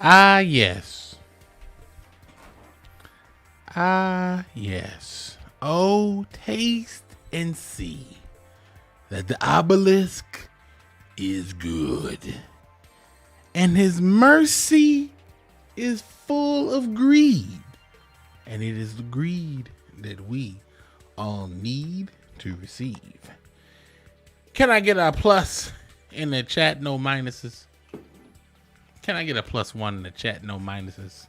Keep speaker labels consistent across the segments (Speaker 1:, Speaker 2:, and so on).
Speaker 1: Ah, yes. Ah, yes. Oh, taste and see that the obelisk is good, and his mercy is full of greed, and it is the greed that we all need to receive. Can I get a plus in the chat? No minuses. Can I get a +1 in the chat? No minuses.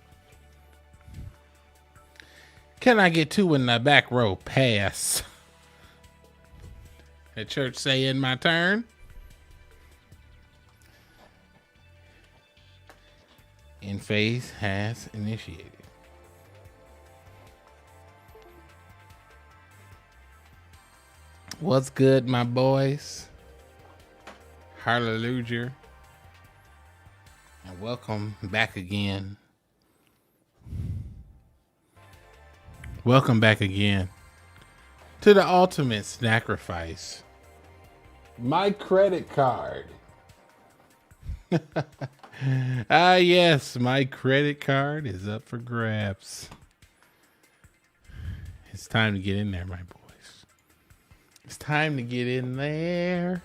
Speaker 1: Can I get 2 in the back row? Pass. The church say in my turn. In phase has initiated. What's good, my boys? Hallelujah. And welcome back again. Welcome back again to the ultimate sacrifice. My credit card. Ah, yes, my credit card is up for grabs. It's time to get in there, my boys. It's time to get in there.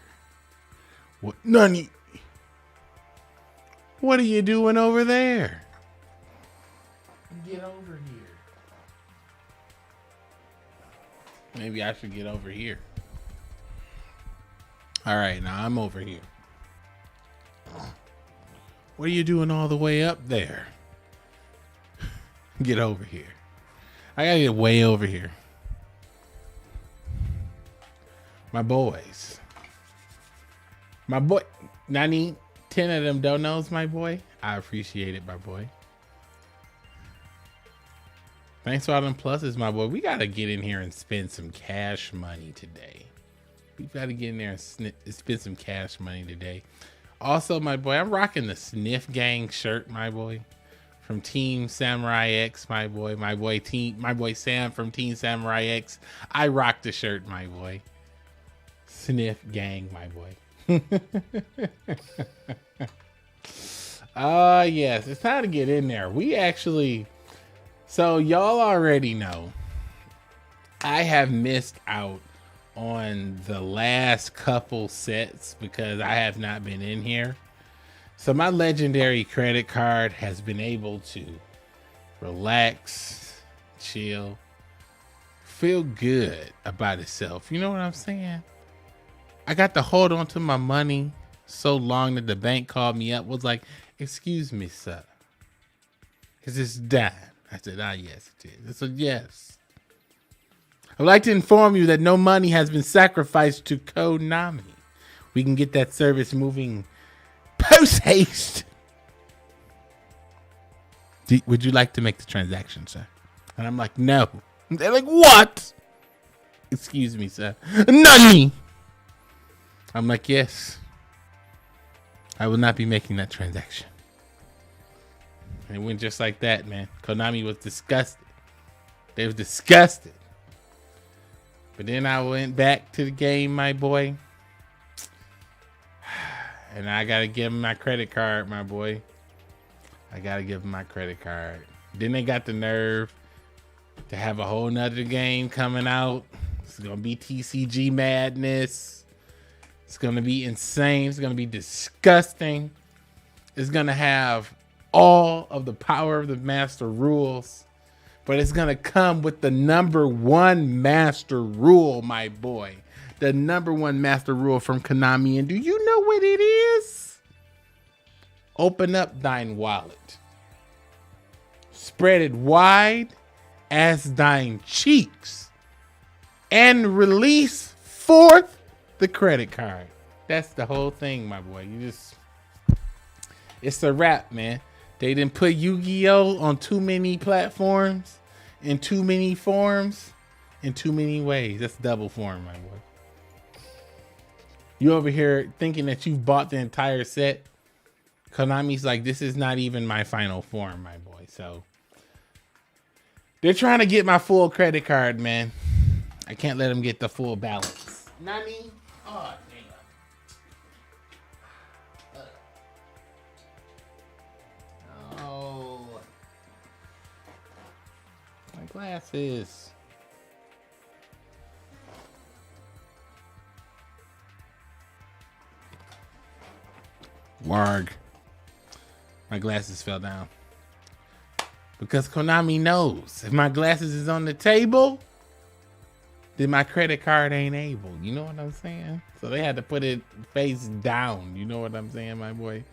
Speaker 1: What, Nani? What are you doing over there? Get over here. Maybe I should get over here. All right, now I'm over here. What are you doing all the way up there? Get over here. I gotta get way over here. My boys. My boy. 10 of them donos, my boy. I appreciate it, my boy. Thanks for all them pluses, my boy. We gotta get in here and spend some cash money today. We gotta get in there and spend some cash money today. Also, my boy, I'm rocking the Sniff Gang shirt, my boy, from Team Samurai X, my boy Sam from Team Samurai X. I rock the shirt, my boy. Sniff Gang, my boy. Yes, it's time to get in there. So y'all already know I have missed out on the last couple sets because I have not been in here. So my legendary credit card has been able to relax, chill, feel good about itself. You know what I'm saying? I got to hold on to my money so long that the bank called me up, was like, "Excuse me, sir, is this done?" I said, "Ah, yes, it is." I said, "Yes. I'd like to inform you that no money has been sacrificed to Konami. We can get that service moving post haste. Would you like to make the transaction, sir?" And I'm like, "No." They're like, "What?" "Excuse me, sir." "Nani?" I'm like, "Yes. I will not be making that transaction." And it went just like that, man. Konami was disgusted. They were disgusted. But then I went back to the game, my boy. And I got to give him my credit card, my boy. I got to give him my credit card. Then they got the nerve to have a whole nother game coming out. It's going to be TCG madness. It's going to be insane. It's going to be disgusting. It's going to have all of the power of the master rules. But it's going to come with the #1 master rule, my boy. The #1 master rule from Konami. And do you know what it is? Open up thine wallet. Spread it wide as thine cheeks. And release forth the credit card. That's the whole thing, my boy. It's a wrap, man. They didn't put Yu-Gi-Oh on too many platforms, in too many forms, in too many ways. That's double form, my boy. You over here thinking that you've bought the entire set. Konami's like, this is not even my final form, my boy. So they're trying to get my full credit card, man. I can't let them get the full balance. Nani? Oh, damn. glasses. Warg. My glasses fell down. Because Konami knows if my glasses is on the table, then my credit card ain't able. You know what I'm saying? So they had to put it face down. You know what I'm saying, my boy?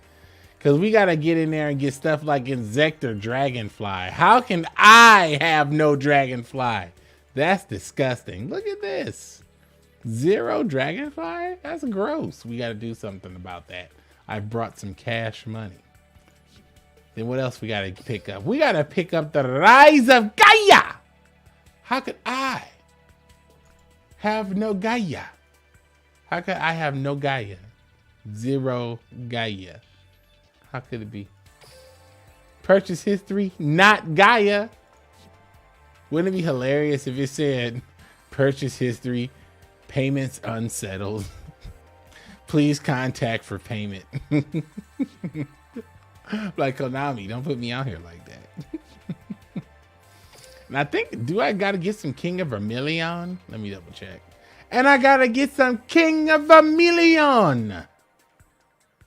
Speaker 1: Because we got to get in there and get stuff like Insector Dragonfly. How can I have no Dragonfly? That's disgusting. Look at this. 0 Dragonfly? That's gross. We got to do something about that. I brought some cash money. Then what else we got to pick up? We got to pick up the Rise of Gaia. How could I have no Gaia? How could I have no Gaia? 0 Gaia. How could it be? Purchase history, not Gaia. Wouldn't it be hilarious if it said purchase history, payments unsettled. Please contact for payment. Like Konami, don't put me out here like that. And I think, do I gotta get some King of Vermilion? Let me double check. And I gotta get some King of Vermilion.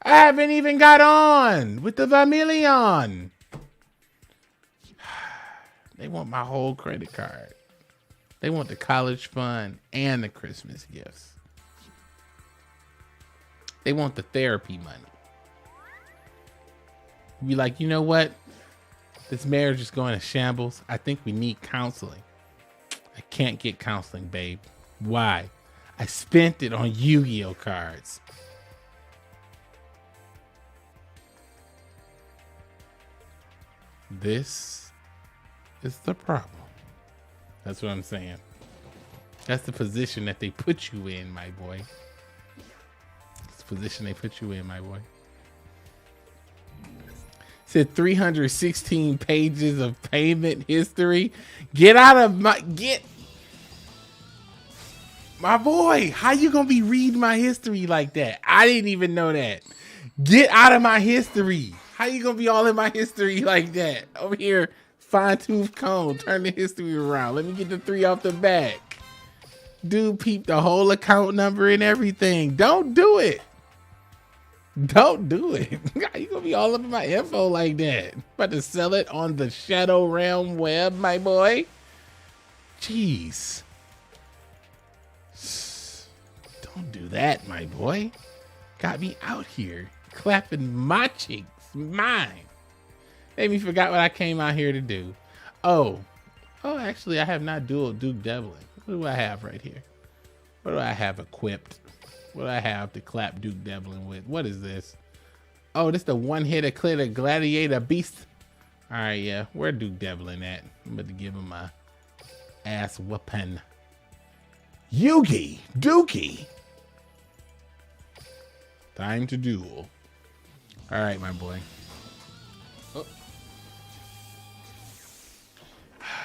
Speaker 1: I haven't even got on with the Vermilion. They want my whole credit card. They want the college fund and the Christmas gifts. They want the therapy money. Be like, you know what? This marriage is going to shambles. I think we need counseling. I can't get counseling, babe. Why? I spent it on Yu-Gi-Oh cards. This is the problem. That's what I'm saying. That's the position that they put you in, my boy. It's the position they put you in, my boy. Said 316 pages of payment history. Get out of my my boy. How you gonna be reading my history like that? I didn't even know that. Get out of my history. How you gonna be all in my history like that? Over here, fine tooth comb, turn the history around. Let me get the 3 off the back. Dude, peep the whole account number and everything. Don't do it. Don't do it. How you gonna be all up in my info like that? About to sell it on the Shadow Realm web, my boy. Jeez. Don't do that, my boy. Got me out here clapping my cheeks. Mine. Made me forgot what I came out here to do. Oh, actually, I have not dueled Duke Devlin. What do I have right here? What do I have equipped? What do I have to clap Duke Devlin with? What is this? Oh, this the one-hitter clear gladiator beast. All right, yeah. Where Duke Devlin at? I'm about to give him my ass whooping. Yugi, Dookie. Time to duel. All right, my boy. Oh.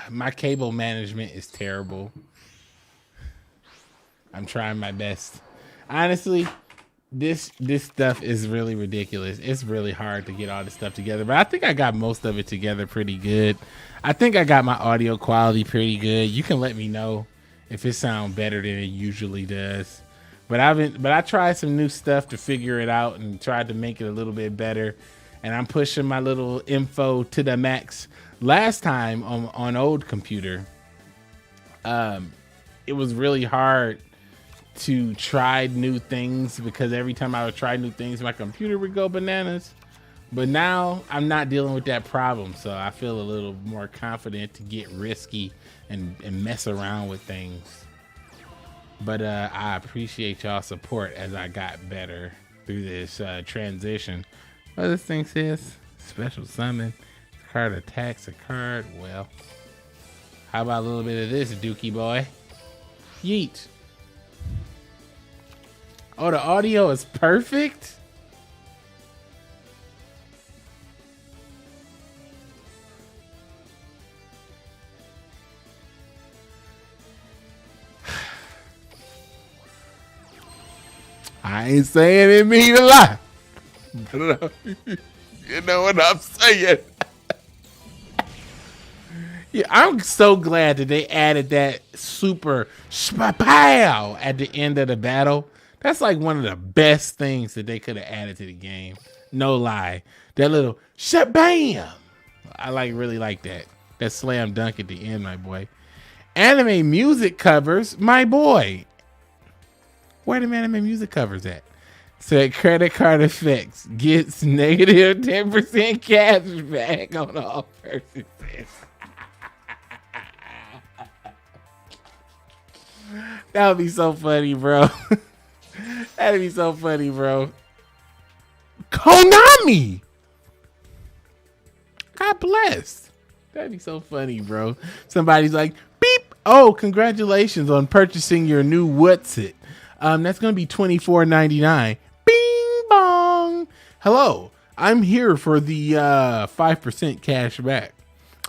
Speaker 1: My cable management is terrible. I'm trying my best. Honestly, this stuff is really ridiculous. It's really hard to get all this stuff together, but I think I got most of it together pretty good. I think I got my audio quality pretty good. You can let me know if it sounds better than it usually does. But I tried some new stuff to figure it out and tried to make it a little bit better. And I'm pushing my little info to the max. Last time on old computer, it was really hard to try new things because every time I would try new things, my computer would go bananas. But now I'm not dealing with that problem, so I feel a little more confident to get risky and mess around with things. But I appreciate y'all's support as I got better through this transition. What this thing says? Special summon. Card attacks a card. Well, how about a little bit of this, Dookie boy? Yeet. Oh, the audio is perfect? I ain't saying it mean a lot. But, you know what I'm saying. Yeah, I'm so glad that they added that super pow at the end of the battle. That's like one of the best things that they could have added to the game. No lie. That little bam. I really like that. That slam dunk at the end, my boy. Anime music covers, my boy. Where the anime music covers at? Said credit card effects gets negative 10% cash back on all purchases. That would be so funny, bro. That'd be so funny, bro. Konami! God bless. That'd be so funny, bro. Somebody's like, beep. Oh, congratulations on purchasing your new what's it. That's going to be $24.99. Bing bong. Hello. I'm here for the 5% cash back.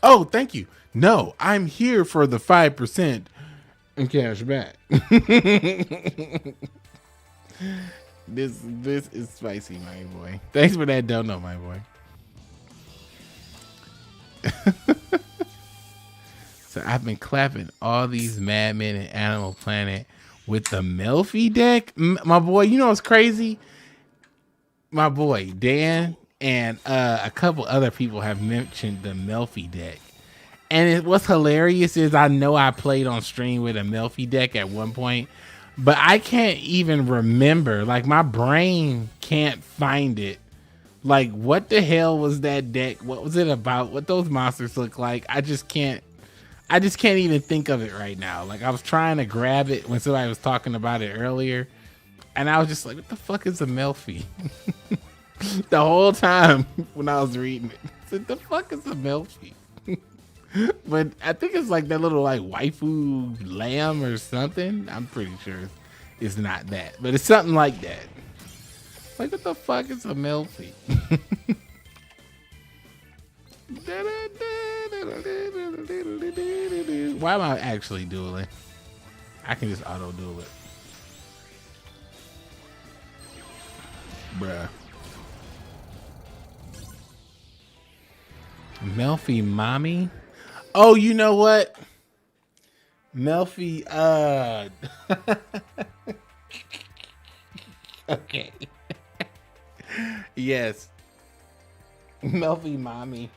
Speaker 1: Oh, thank you. No, I'm here for the 5% cash back. This is spicy, my boy. Thanks for that dono, my boy. So I've been clapping all these Madmen and Animal Planet with the Melfi deck. My boy, you know what's crazy? My boy, Dan, and a couple other people have mentioned the Melfi deck. And what's hilarious is I know I played on stream with a Melfi deck at one point, but I can't even remember. Like, my brain can't find it. Like, what the hell was that deck? What was it about? What those monsters look like? I just can't even think of it right now. Like, I was trying to grab it when somebody was talking about it earlier, and I was just like, what the fuck is a Melfi? The whole time when I was reading it, I said, the fuck is a Melfi? But I think it's like that little like waifu lamb or something. I'm pretty sure it's not that, but it's something like that. Like, what the fuck is a Melfi? Why am I actually dueling? I can just auto duel it. Bruh. Melfi mommy? Oh, you know what? Melfi, okay. Yes. Melfi mommy.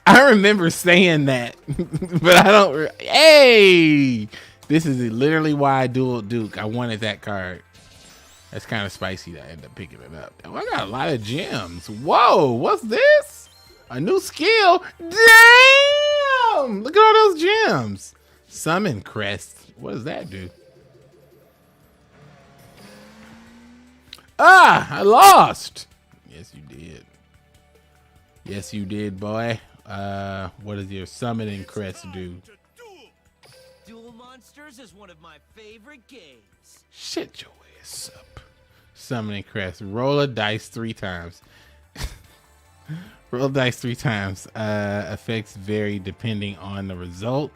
Speaker 1: I remember saying that, but I don't. Hey! This is literally why I dueled Duke. I wanted that card. That's kind of spicy that I ended up picking it up. Oh, I got a lot of gems. Whoa, what's this? A new skill? Damn! Look at all those gems. Summon Crest. What does that do? Ah, I lost. Yes, you did. Yes, you did, boy. What does your summoning crest do?
Speaker 2: Duel Monsters is one of my favorite games.
Speaker 1: Shut your ass up. Summoning crest. Roll a dice 3 times. Roll dice 3 times. Effects vary depending on the result.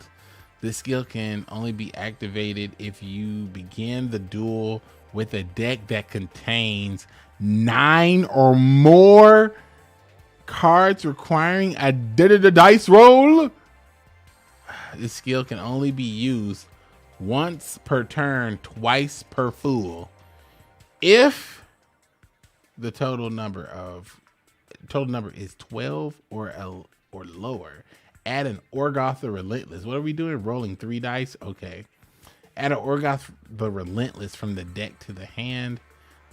Speaker 1: This skill can only be activated if you begin the duel with a deck that contains 9 or more cards requiring a dice roll. This skill can only be used once per turn, twice per fool. If the total number is 12 or lower, add an Orgoth the Relentless. What are we doing? Rolling 3 dice? Okay. Add an Orgoth the Relentless from the deck to the hand.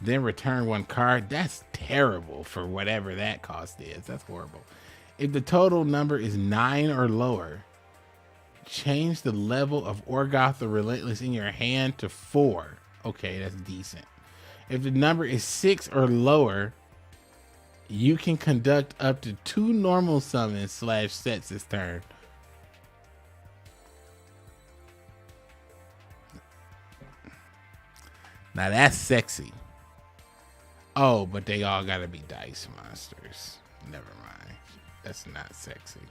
Speaker 1: Then return 1 card. That's terrible for whatever that cost is. That's horrible. If the total number is 9 or lower, change the level of Orgoth the Relentless in your hand to 4. Okay, that's decent. If the number is 6 or lower, you can conduct up to 2 normal summons / sets this turn. Now that's sexy. Oh, but they all gotta be dice monsters. Never mind. That's not sexy.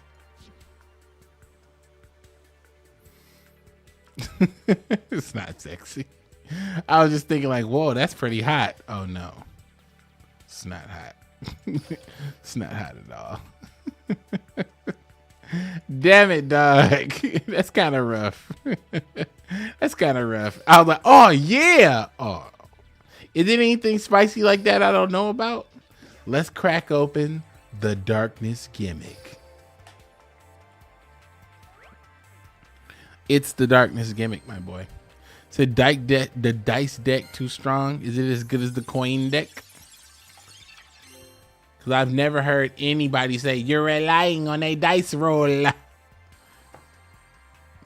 Speaker 1: It's not sexy. I was just thinking like, whoa, that's pretty hot. Oh no. It's not hot. It's not hot at all. Damn it, dog. That's kind of rough. That's kind of rough. I was like, oh, yeah. Oh, is there anything spicy like that I don't know about? Let's crack open the darkness gimmick. It's the darkness gimmick, my boy. So the dice deck too strong? Is it as good as the coin deck? Because I've never heard anybody say, you're relying on a dice roll.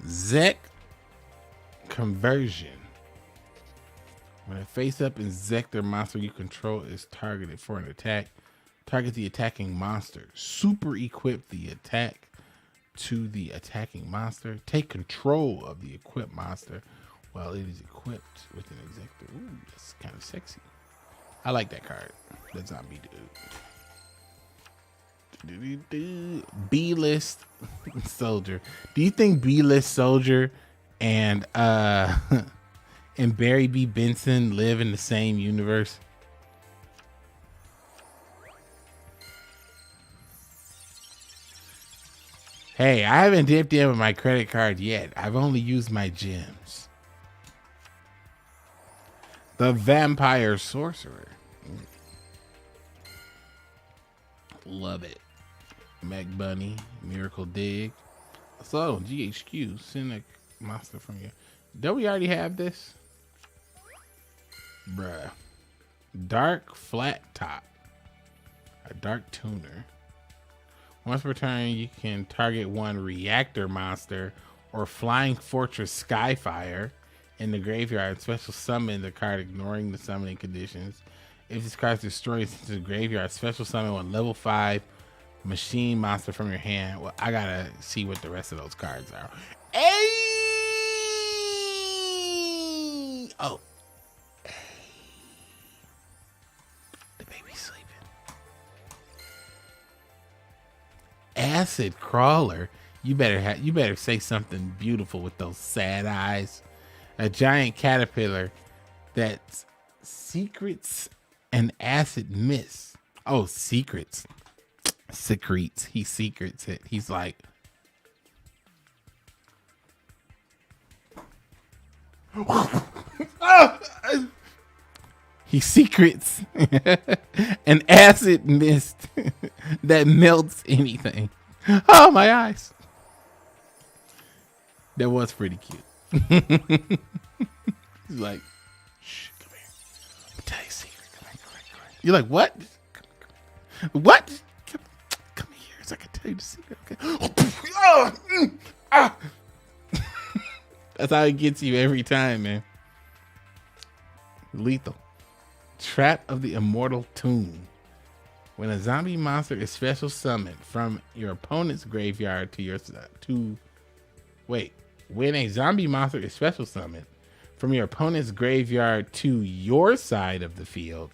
Speaker 1: Zek conversion. When a face-up and Zector monster you control is targeted for an attack, target the attacking monster. Super equip the attack to the attacking monster. Take control of the equipped monster while it is equipped with an Exector. Ooh, that's kind of sexy. I like that card. That zombie dude. B-list soldier. Do you think B-list soldier and and Barry B. Benson live in the same universe? Hey, I haven't dipped in with my credit card yet. I've only used my gems. The Vampire Sorcerer. Love it. Mac Bunny, Miracle Dig. So, GHQ, send a monster from here. Don't we already have this? Bruh. Dark Flat Top. A Dark Tuner. Once per turn, you can target one reactor monster or Flying Fortress Skyfire in the graveyard. Special summon the card, ignoring the summoning conditions. If this card is destroyed into the graveyard, special summon one level 5 machine monster from your hand. Well, I gotta see what the rest of those cards are. Hey! Oh. Hey. The baby's sleeping. Acid Crawler. You better say something beautiful with those sad eyes. A giant caterpillar that's secrets and acid mist. Oh, secrets. Secretes. He secrets it. He's like, he secrets an acid mist that melts anything. Oh, my eyes. That was pretty cute. He's like, shh, come here. Let me tell you a secret. Come here. You're like, what? Come. What? Come here so I can tell you the secret. Okay. That's how it gets you every time, man. Lethal. Trap of the Immortal Tomb. When a zombie monster is special summoned from your opponent's graveyard to your when a zombie monster is special summoned from your opponent's graveyard to your side of the field,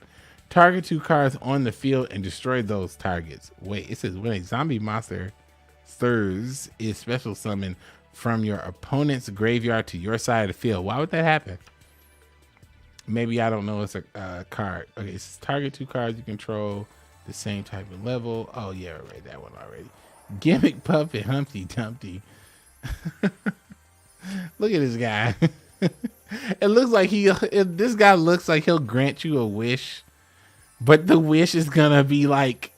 Speaker 1: target 2 cards on the field and destroy those targets. Wait, it says when a zombie monster stirs is special summoned from your opponent's graveyard to your side of the field. Why would that happen? Maybe I don't know. It's a card. Okay, it's target 2 cards you control the same type of level. Oh yeah, I read that one already. Gimmick Puppet Humpty Dumpty. Look at this guy. It looks like this guy looks like he'll grant you a wish, but the wish is gonna be like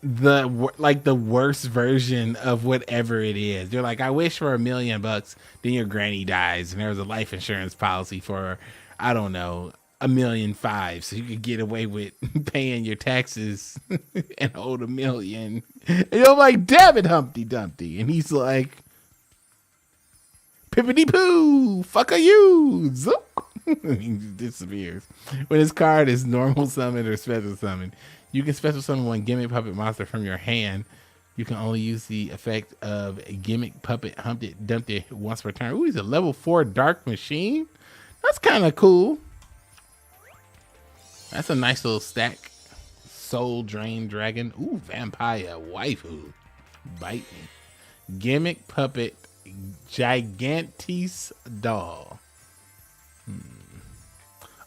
Speaker 1: the worst version of whatever it is. You're like, I wish for $1 million, then your granny dies, and there's a life insurance policy for, I don't know, $1.5 million, so you could get away with paying your taxes and hold $1 million. And you're like, damn it, Humpty Dumpty, and he's like, pippity poo, fuck are you? He disappears. When his card is normal summon or special summon, you can special summon one Gimmick Puppet monster from your hand. You can only use the effect of a Gimmick Puppet Humpty Dumpty once per turn. Ooh, he's a level 4 Dark Machine. That's kind of cool. That's a nice little stack. Soul Drain Dragon. Ooh, Vampire Waifu. Bite me. Gimmick Puppet Gigantes Doll.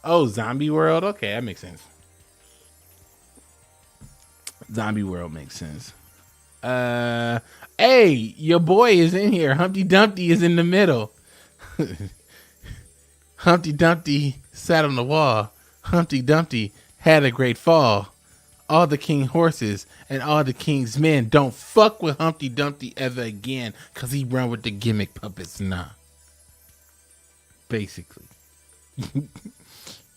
Speaker 1: Oh, Zombie World. Okay, that makes sense. Zombie World makes sense. Hey, your boy is in here. Humpty Dumpty is in the middle. Humpty Dumpty sat on the wall. Humpty Dumpty had a great fall. All the king horses and all the king's men don't fuck with Humpty Dumpty ever again, cause he run with the gimmick puppets now. Basically.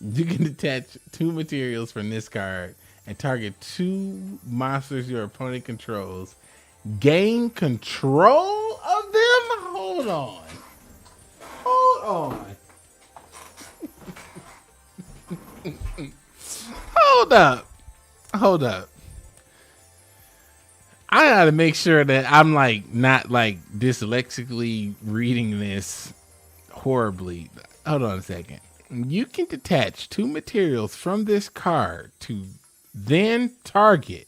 Speaker 1: You can attach 2 materials from this card and target 2 monsters your opponent controls. Gain control of them? Hold on. Hold on. Hold up. I gotta make sure that I'm not dyslexically reading this horribly. Hold on a second. You can detach 2 materials from this card to then target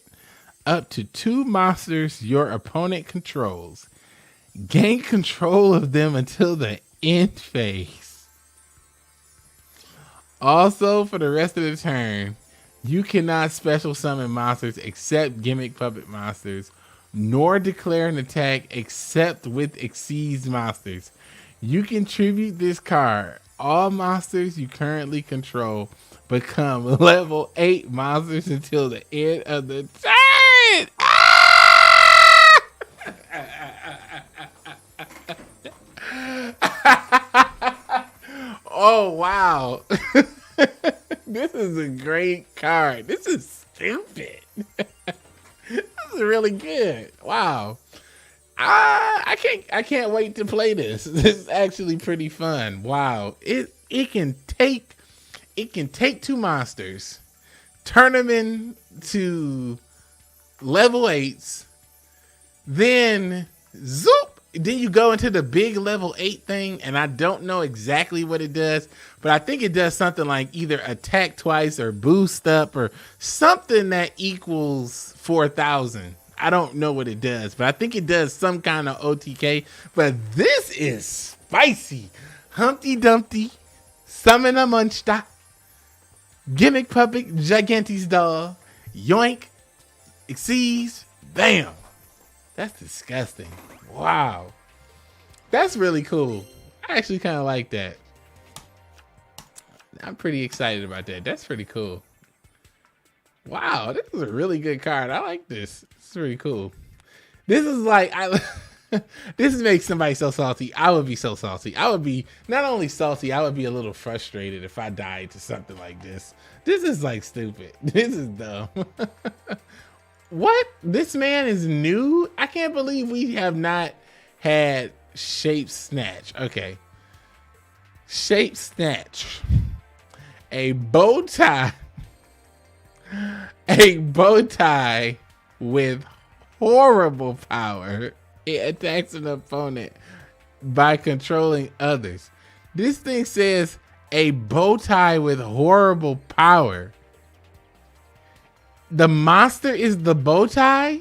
Speaker 1: up to 2 monsters your opponent controls. Gain control of them until the end phase. Also, for the rest of the turn, you cannot special summon monsters except gimmick puppet monsters, nor declare an attack except with exceeds monsters. You can tribute this card. All monsters you currently control become level 8 monsters until the end of the turn. Oh, wow. This is a great card. This is stupid. This is really good. Wow. I can't wait to play this. This is actually pretty fun. Wow. It can take 2 monsters, turn them into level 8s, then zoop. Then you go into the big level 8 thing, and I don't know exactly what it does, but I think it does something like either attack twice or boost up or something that equals 4,000. I don't know what it does, but I think it does some kind of OTK. But this is spicy. Humpty Dumpty, summon a monster, gimmick puppet, gigantes doll, yoink, exceeds, bam. That's disgusting. Wow. That's really cool. I actually kind of like that. I'm pretty excited about that. That's pretty cool. Wow, this is a really good card. I like this. It's really cool. This is like, this makes somebody so salty. I would be so salty. I would be not only salty, I would be a little frustrated if I died to something like this. This is like stupid. This is dumb. What? This man is new? I can't believe we have not had Shape Snatch. Okay. Shape Snatch. A bow tie. A bow tie with horrible power. It attacks an opponent by controlling others. This thing says a bow tie with horrible power. The monster is the bow tie,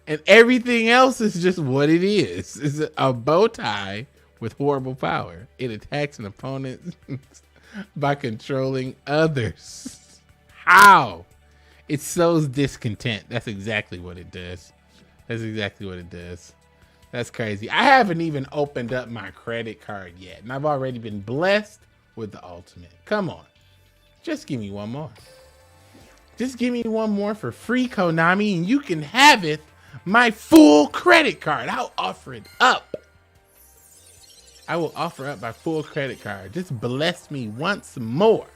Speaker 1: and everything else is just what it is. It's a bow tie with horrible power. It attacks an opponent by controlling others. How? It sows discontent. That's exactly what it does. That's exactly what it does. That's crazy. I haven't even opened up my credit card yet, and I've already been blessed with the ultimate. Come on. Just give me one more. Just give me one more for free, Konami, and you can have it. My full credit card. I'll offer it up. I will offer up my full credit card. Just bless me once more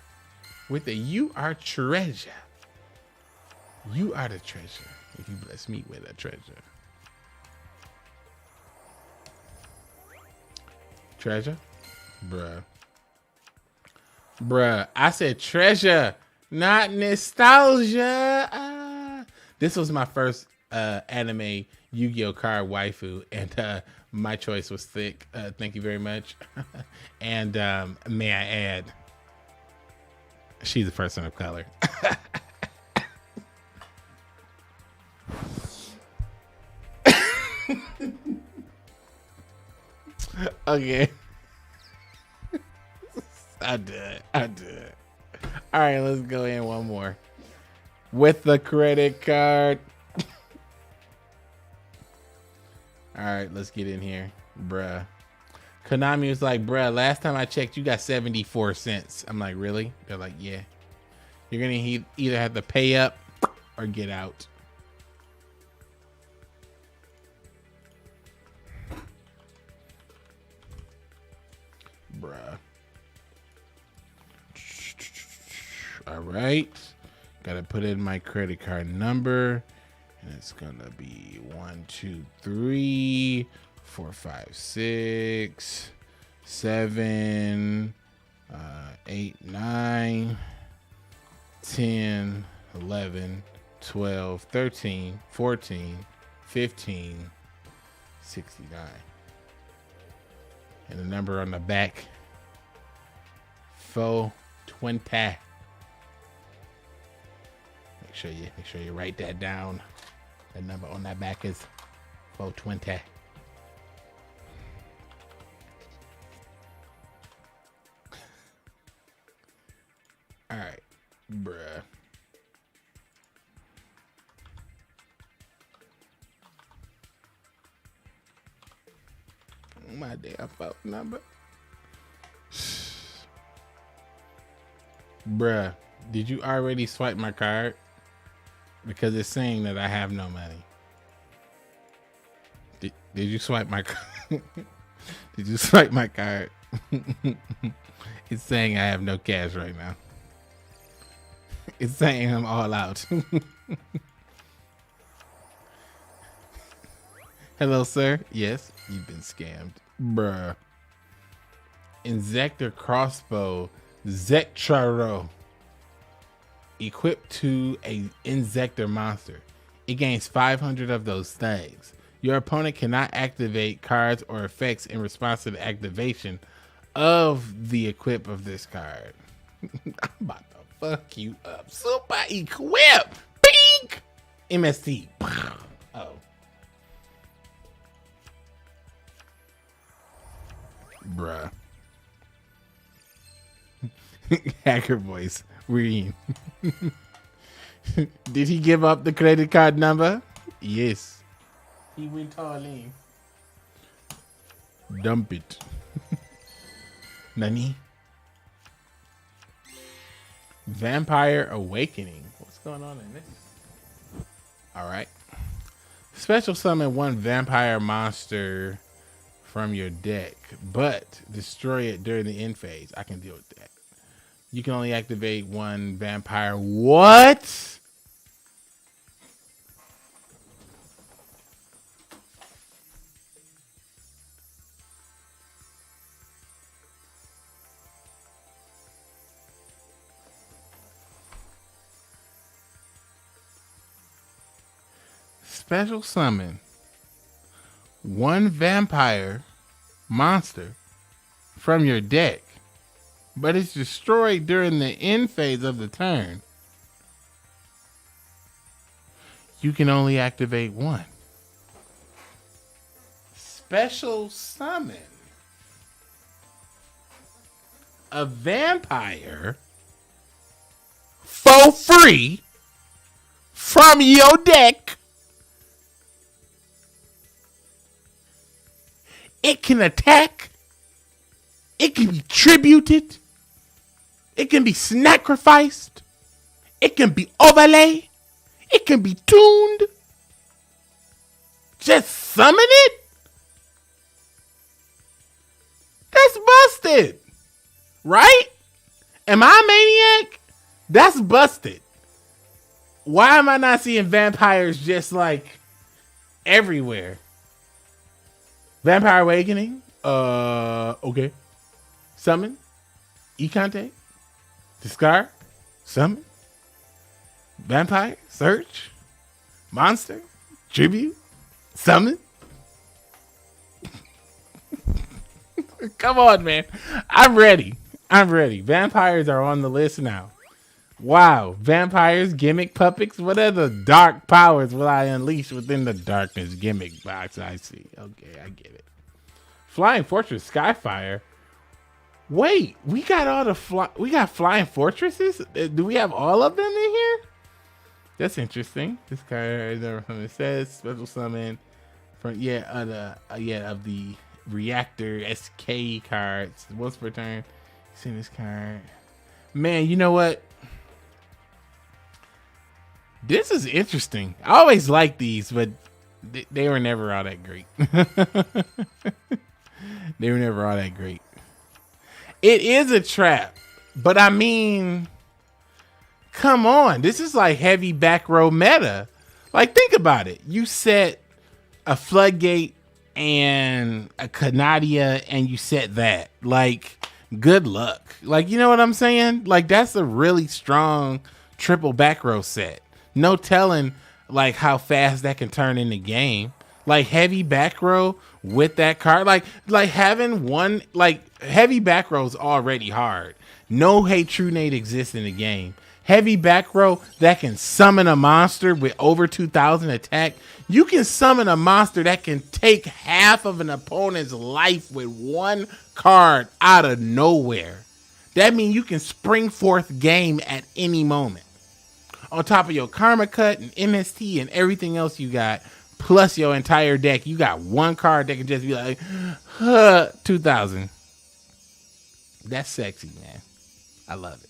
Speaker 1: with a "You are treasure." You are the treasure. If you bless me with a treasure. Treasure? Bruh. I said treasure, not nostalgia. This was my first anime Yu-Gi-Oh card waifu, and my choice was thick. Thank you very much. And may I add, she's a person of color. Okay. I did. All right, let's go in one more with the credit card. All right, let's get in here, bruh. Konami was like, bruh, last time I checked, you got 74 cents. I'm like, really? They're like, yeah. You're gonna either have to pay up or get out. Bruh. All right. Gotta put in my credit card number. And it's gonna be 1, 2, 3, 4, 5, 6, 7, 8, 9, 10, 11, 12, 13, 14, 15, 69. And the number on the back, 420. Make sure you write that down. The number on that back is 420. All right, bruh. My damn phone number. Bruh, did you already swipe my card? Because it's saying that I have no money. Did you swipe my card? Did you swipe my card? It's saying I have no cash right now. It's saying I'm all out. Hello, sir. Yes, you've been scammed. Bruh. Insector crossbow. Zetraro. Equipped to a Insector monster. It gains 500 of those things. Your opponent cannot activate cards or effects in response to the activation of the equip of this card. I'm about to fuck you up. Super equip. Pink. MST. Oh. Bruh. Hacker voice. We're in. Did he give up the credit card number? Yes. He went all in. Dump it. Nani? Vampire Awakening. What's going on in this? All right. Special summon one vampire monster from your deck, but destroy it during the end phase. I can deal with that. You can only activate one vampire. What? Special summon one vampire monster from your deck, but it's destroyed during the end phase of the turn. You can only activate one. Special summon a vampire for free from your deck. It can attack. It can be tributed. It can be sacrificed. It can be overlay. It can be tuned. Just summon it? That's busted. Right? Am I a maniac? That's busted. Why am I not seeing vampires just like everywhere? Vampire Awakening? Okay. Summon. E-Contact. Discard. Summon. Vampire. Search. Monster. Tribute. Summon. Come on, man. I'm ready. I'm ready. Vampires are on the list now. Wow. Vampires, gimmick, puppets. What other dark powers will I unleash within the darkness gimmick box? I see. Okay, I get it. Flying Fortress Skyfire. Wait, we got all the we got Flying Fortresses? Do we have all of them in here? That's interesting. This card, it says special summon From of the reactor SK cards. Once per turn, send this card. Man, you know what? This is interesting. I always like these, but they were never all that great. They were never all that great. It is a trap, but I mean, come on. This is like heavy back row meta. Like, think about it. You set a floodgate and a Canadia and you set that. Like, good luck. Like, you know what I'm saying? Like, that's a really strong triple back row set. No telling like how fast that can turn in the game. Like heavy back row with that card, like having one, like heavy back row is already hard. No Hey True Nate exists in the game. Heavy back row that can summon a monster with over 2,000 attack. You can summon a monster that can take half of an opponent's life with one card out of nowhere. That means you can spring forth game at any moment. On top of your Karma Cut and MST and everything else you got, plus your entire deck, you got one card that can just be like, 2,000. That's sexy, man. I love it.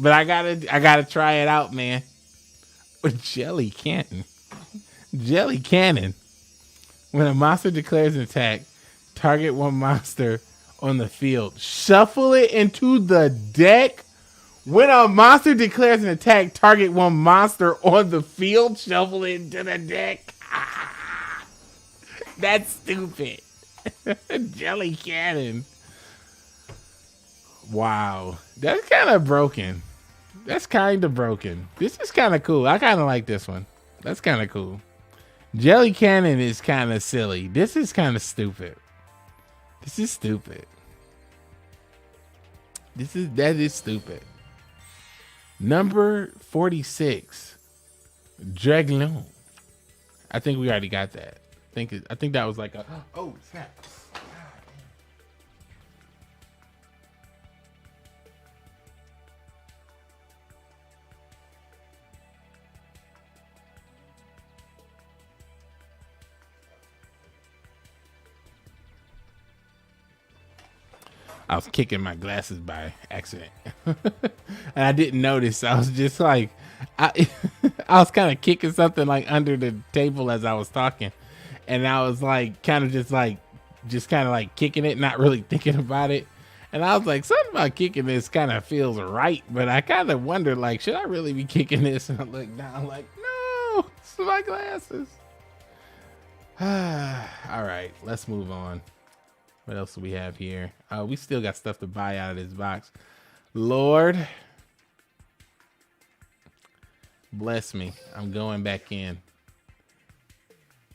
Speaker 1: But I gotta try it out, man. With Jelly Cannon. Jelly Cannon. When a monster declares an attack, target one monster on the field. Shuffle it into the deck. When a monster declares an attack, target one monster on the field. Shuffle it into the deck. Ah, that's stupid. Jelly Cannon. Wow. That's kind of broken. That's kind of broken. This is kind of cool. I kind of like this one. That's kind of cool. Jelly Cannon is kind of silly. This is kind of stupid. This is stupid. That is stupid. Number 46. Draglon. I think we already got that. I think that was like a, oh snap. I was kicking my glasses by accident. And I didn't notice. I was just like, I was kind of kicking something like under the table as I was talking. And I was like, kind of like kicking it, not really thinking about it. And I was like, something about kicking this kind of feels right. But I kind of wondered, like, should I really be kicking this? And I looked down like, no, it's my glasses. All right, let's move on. What else do we have here? We still got stuff to buy out of this box. Lord, bless me. I'm going back in.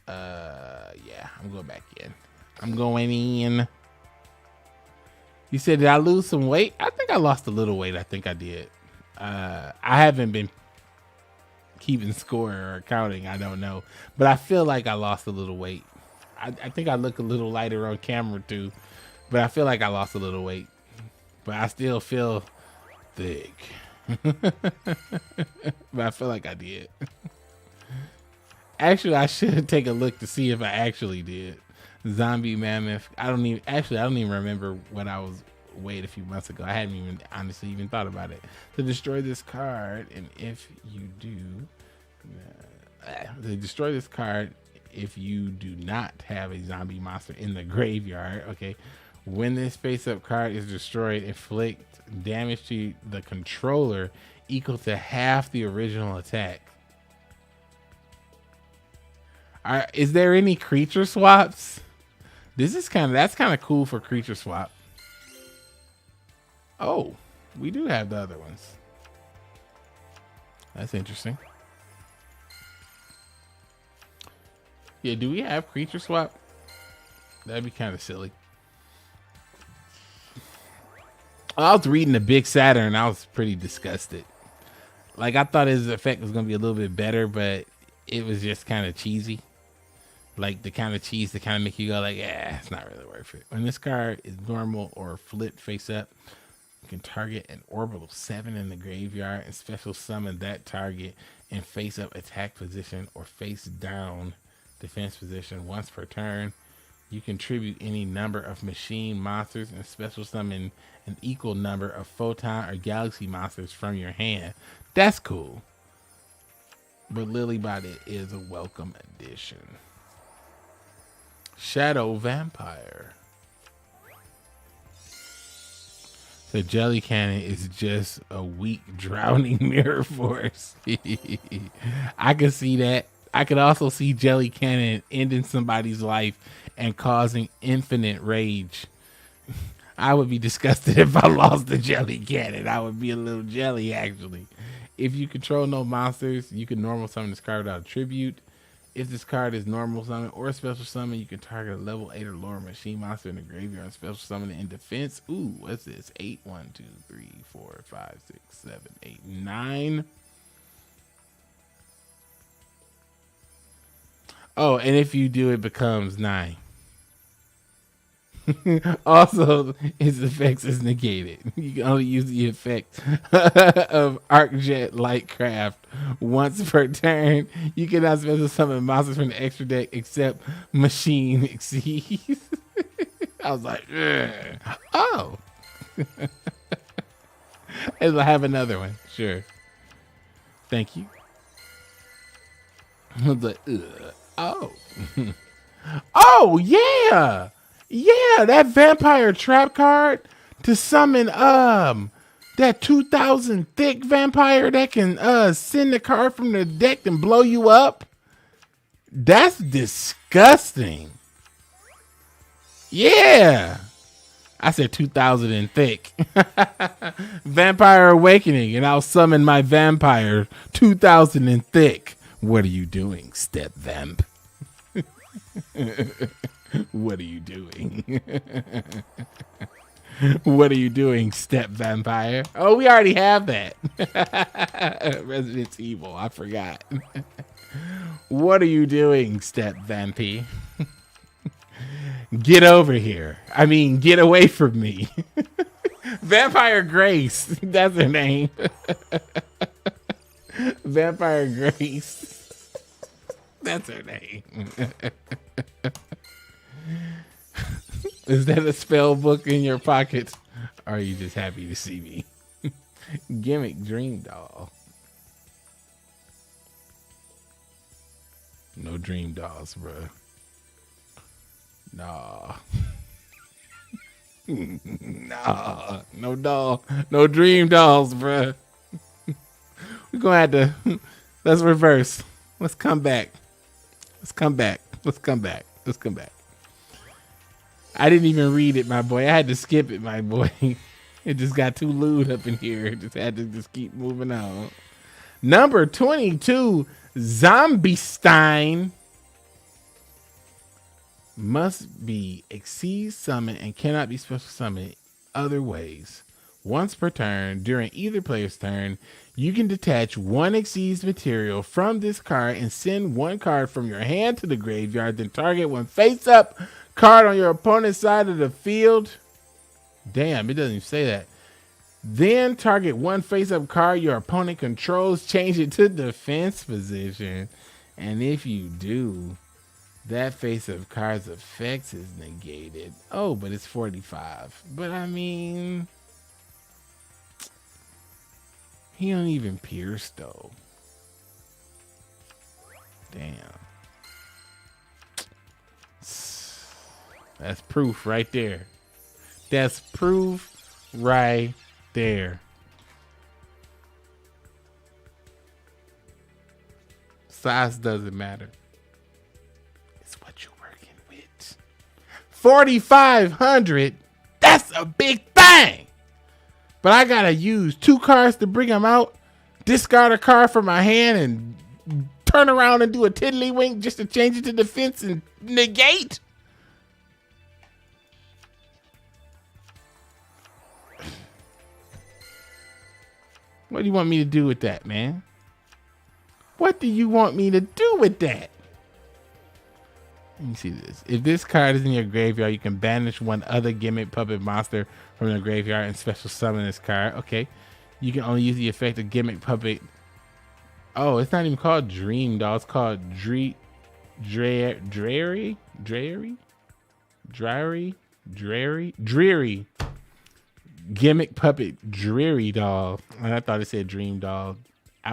Speaker 1: Yeah, I'm going back in. I'm going in. You said, did I lose some weight? I think I lost a little weight. I think I did. I haven't been keeping score or counting. I don't know. But I feel like I lost a little weight. I think I look a little lighter on camera too, but I feel like I lost a little weight, but I still feel thick. But I feel like I did. Actually, I should take a look to see if I actually did. Zombie Mammoth. I don't even remember what I was weighed a few months ago. I hadn't even honestly even thought about it. To destroy this card, and if you do, to destroy this card, if you do not have a zombie monster in the graveyard, okay, when this face-up card is destroyed, inflict damage to the controller equal to half the original attack. Is there any creature swaps? That's kind of cool for creature swap. Oh, we do have the other ones. That's interesting. Yeah, do we have creature swap? That'd be kind of silly. I was reading the Big Saturn. I was pretty disgusted. Like, I thought his effect was going to be a little bit better, but it was just kind of cheesy. Like the kind of cheese that kind of make you go like, yeah, it's not really worth it. When this card is normal or flipped face up, you can target an orbital 7 in the graveyard and special summon that target in face up attack position or face down defense position. Once per turn, you contribute any number of machine monsters and special summon an equal number of photon or galaxy monsters from your hand. That's cool. But Lilybot is a welcome addition. Shadow Vampire. The Jelly Cannon is just a weak drowning mirror force. I could see that. I could also see Jelly Cannon ending somebody's life and causing infinite rage. I would be disgusted if I lost the Jelly Cannon. I would be a little jelly, actually. If you control no monsters, you can normal summon this card without a tribute. If this card is normal summon or special summon, you can target a level 8 or lower machine monster in the graveyard and special summon it in defense. Ooh, what's this? 8, 1, 2, 3, 4, 5, 6, 7, 8, 9. Oh, and if you do, it becomes 9. Also, its effects is negated. You can only use the effect of Arcjet Lightcraft once per turn. You cannot special summon monsters from the extra deck except Machine Exceeds. I was like, ugh. Oh. I'll have another one. Sure. Thank you. I was like, ugh. Oh. Oh, yeah. Yeah, that vampire trap card to summon that 2000 thick vampire that can send the card from the deck and blow you up. That's disgusting. Yeah. I said 2000 and thick. Vampire Awakening, and I'll summon my vampire 2000 and thick. What are you doing, step vamp? What are you doing? What are you doing, step vampire? Oh, we already have that. Resident Evil, I forgot. What are you doing, step vampy? Get over here. I mean, get away from me. Vampire Grace, that's her name. Vampire Grace. That's her name. Is that a spell book in your pocket? Or are you just happy to see me? Gimmick Dream Doll. No dream dolls, bro. Nah. Nah. No doll. No dream dolls, bro. We're going to have to... Let's reverse. Let's come back. Let's come back. Let's come back. Let's come back. I didn't even read it, my boy. I had to skip it, my boy. It just got too lewd up in here. Just had to just keep moving on. Number 22, Zombiestein. Must be Exceed Summon and cannot be special summoned other ways. Once per turn, during either player's turn, you can detach one Exceeds material from this card and send one card from your hand to the graveyard, then target one face-up card on your opponent's side of the field. Damn, it doesn't even say that. Then target one face-up card your opponent controls, change it to defense position. And if you do, that face-up card's effects is negated. Oh, but it's 45. But I mean... He don't even pierce, though. Damn. That's proof right there. That's proof right there. Size doesn't matter. It's what you're working with. 4,500. That's a big thing. But I gotta use 2 cards to bring them out, discard a card from my hand, and turn around and do a tiddlywink just to change it to defense and negate. What do you want me to do with that, man? What do you want me to do with that? Let me see this. If this card is in your graveyard, you can banish one other Gimmick Puppet monster from the graveyard and special summon this card. Okay. You can only use the effect of Gimmick Puppet. Oh, it's not even called Dream Doll. It's called Dreary. Gimmick puppet dreary doll. And I thought it said dream doll.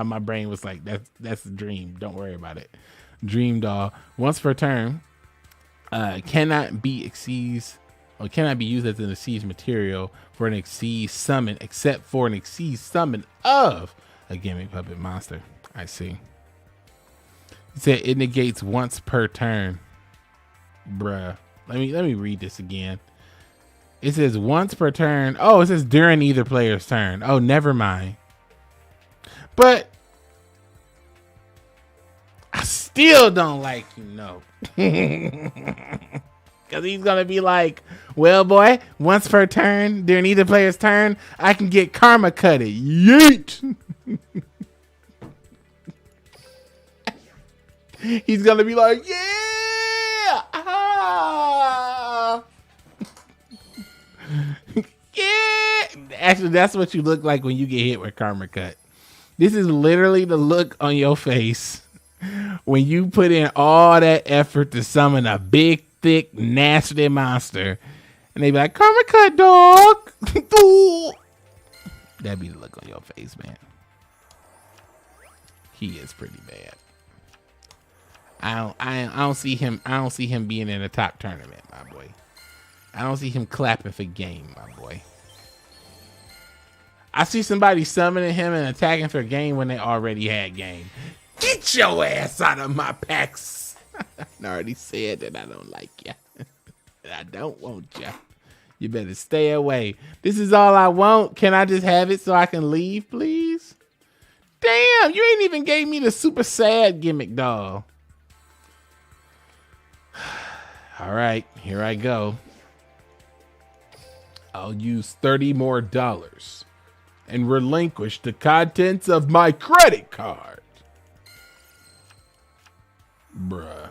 Speaker 1: My brain was like, that's a dream. Don't worry about it. Dream doll. Once per turn, cannot be used as an exceed material for an exceed summon, except for an exceed summon of a gimmick puppet monster. I see. It said it negates once per turn. Bruh. Let me read this again. It says once per turn. Oh, it says during either player's turn. Oh, never mind. But I still don't like you, no. Because he's going to be like, well, boy, once per turn, during either player's turn, I can get karma cutted. Yeet. He's going to be like, yeah. Ah. Yeah. Actually, that's what you look like when you get hit with karma cut. This is literally the look on your face when you put in all that effort to summon a big, thick, nasty monster, and they be like, karma cut, dog. That'd be the look on your face, man. He is pretty bad. I don't see him being in a top tournament, my boy. I don't see him clapping for game, my boy. I see somebody summoning him and attacking for game when they already had game. Get your ass out of my packs. I already said that I don't like you. I don't want you. You better stay away. This is all I want. Can I just have it so I can leave, please? Damn, you ain't even gave me the super sad gimmick doll. All right, here I go. I'll use $30 more and relinquish the contents of my credit card. Bruh.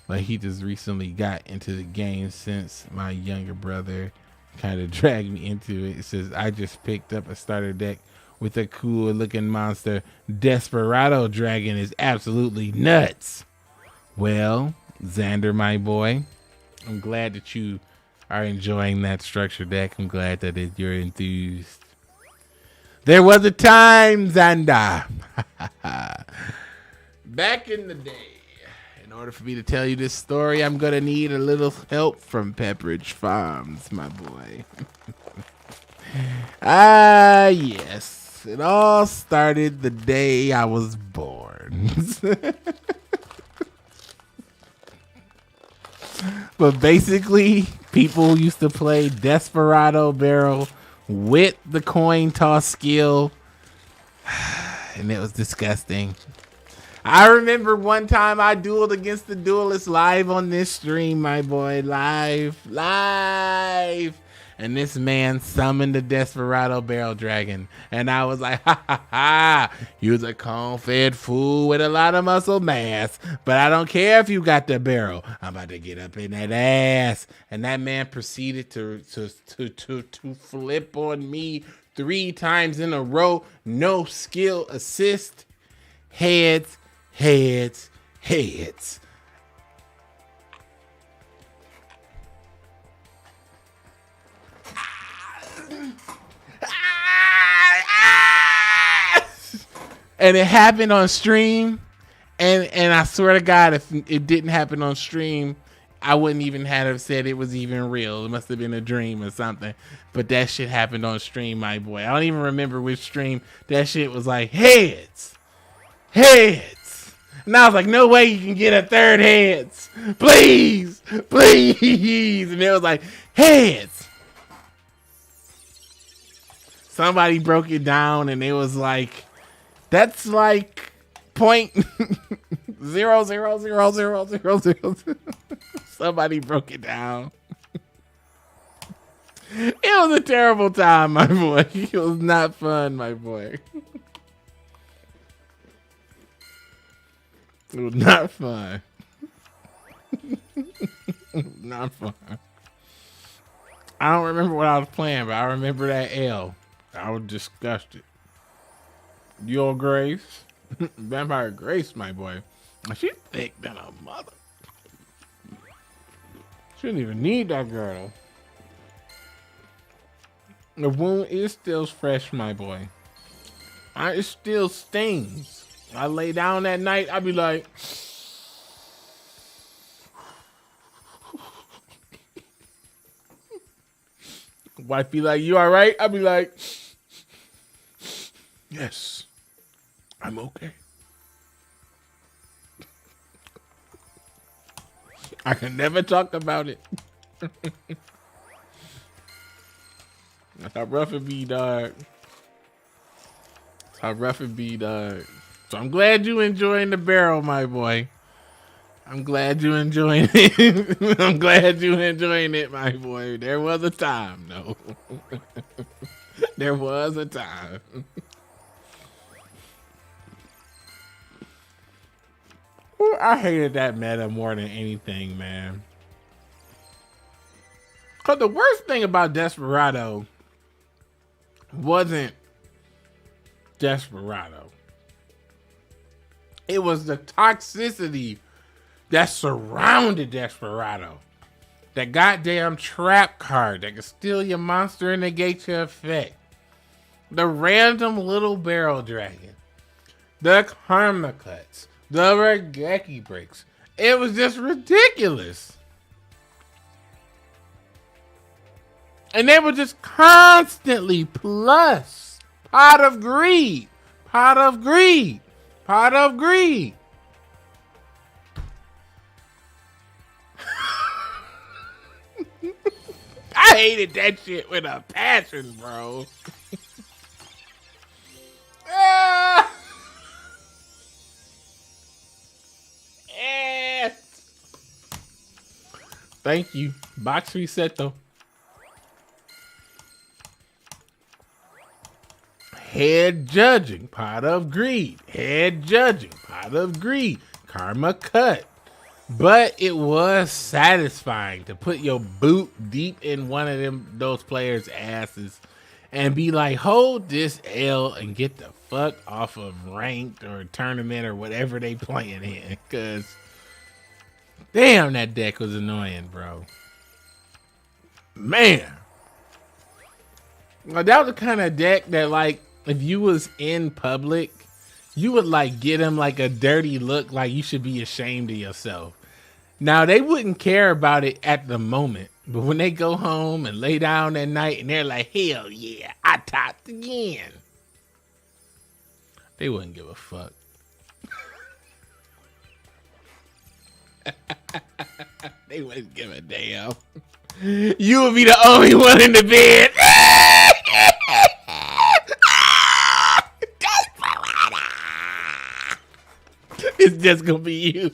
Speaker 1: But he just recently got into the game since my younger brother kind of dragged me into it. It says, I just picked up a starter deck with a cool looking monster. Desperado Dragon is absolutely nuts. Well, Xander, my boy, I'm glad that you are enjoying that structure deck. I'm glad that you're enthused. There was a time, Xander. Back in the day, in order for me to tell you this story, I'm going to need a little help from Pepperidge Farms, my boy. Yes. It all started the day I was born. But basically, people used to play Desperado Barrel with the coin toss skill. And it was disgusting. I remember one time I dueled against the Duelists live on this stream, my boy. Live. And this man summoned the Desperado Barrel Dragon. And I was like, ha ha ha. You's a corn-fed fool with a lot of muscle mass. But I don't care if you got the barrel. I'm about to get up in that ass. And that man proceeded to flip on me 3 times in a row. No skill assist. Heads. And it happened on stream, and I swear to God, if it didn't happen on stream, I wouldn't even have said it was even real. It must have been a dream or something. But that shit happened on stream, my boy. I don't even remember which stream. That shit was like, heads. And I was like, no way you can get a third heads. Please. And it was like, heads. Somebody broke it down, and it was like, that's like point 0.00000. Somebody broke it down. It was a terrible time, my boy. It was not fun, my boy. It was not fun. Not fun. I don't remember what I was playing, but I remember that L. I was disgusted. Your Grace. Vampire Grace, my boy. She thick than a mother. She didn't even need that girl. The wound is still fresh, my boy. It still stings. I lay down that night, I be like, wife be like, you all right? I be like, yes, I'm okay. I can never talk about it. That's how rough it be, dog. That's how rough it be, dog. So I'm glad you enjoying the barrel, my boy. I'm glad you enjoying it. I'm glad you enjoying it, my boy. There was a time, though. There was a time. Ooh, I hated that meta more than anything, man. Cause the worst thing about Desperado wasn't Desperado. It was the toxicity that surrounded Desperado. That goddamn trap card that could steal your monster and negate your effect. The random little barrel dragon. The karma cuts. The Regeki breaks. It was just ridiculous. And they were just constantly plus. Pot of greed. Pot of greed. Pot of greed. I hated that shit with a passion, bro. Thank you. Box reset, though. Head judging, pot of greed. Head judging, pot of greed. Karma cut. But it was satisfying to put your boot deep in one of those players' asses and be like, hold this L and get the fuck off of ranked or tournament or whatever they playing in. Cause damn, that deck was annoying, bro. Man. Like, that was the kind of deck that, like, if you was in public, you would like get him like a dirty look, like you should be ashamed of yourself. Now, they wouldn't care about it at the moment, but when they go home and lay down at night and they're like, hell yeah, I topped again. They wouldn't give a fuck. They wouldn't give a damn. You would be the only one in the bed. It's just gonna be you.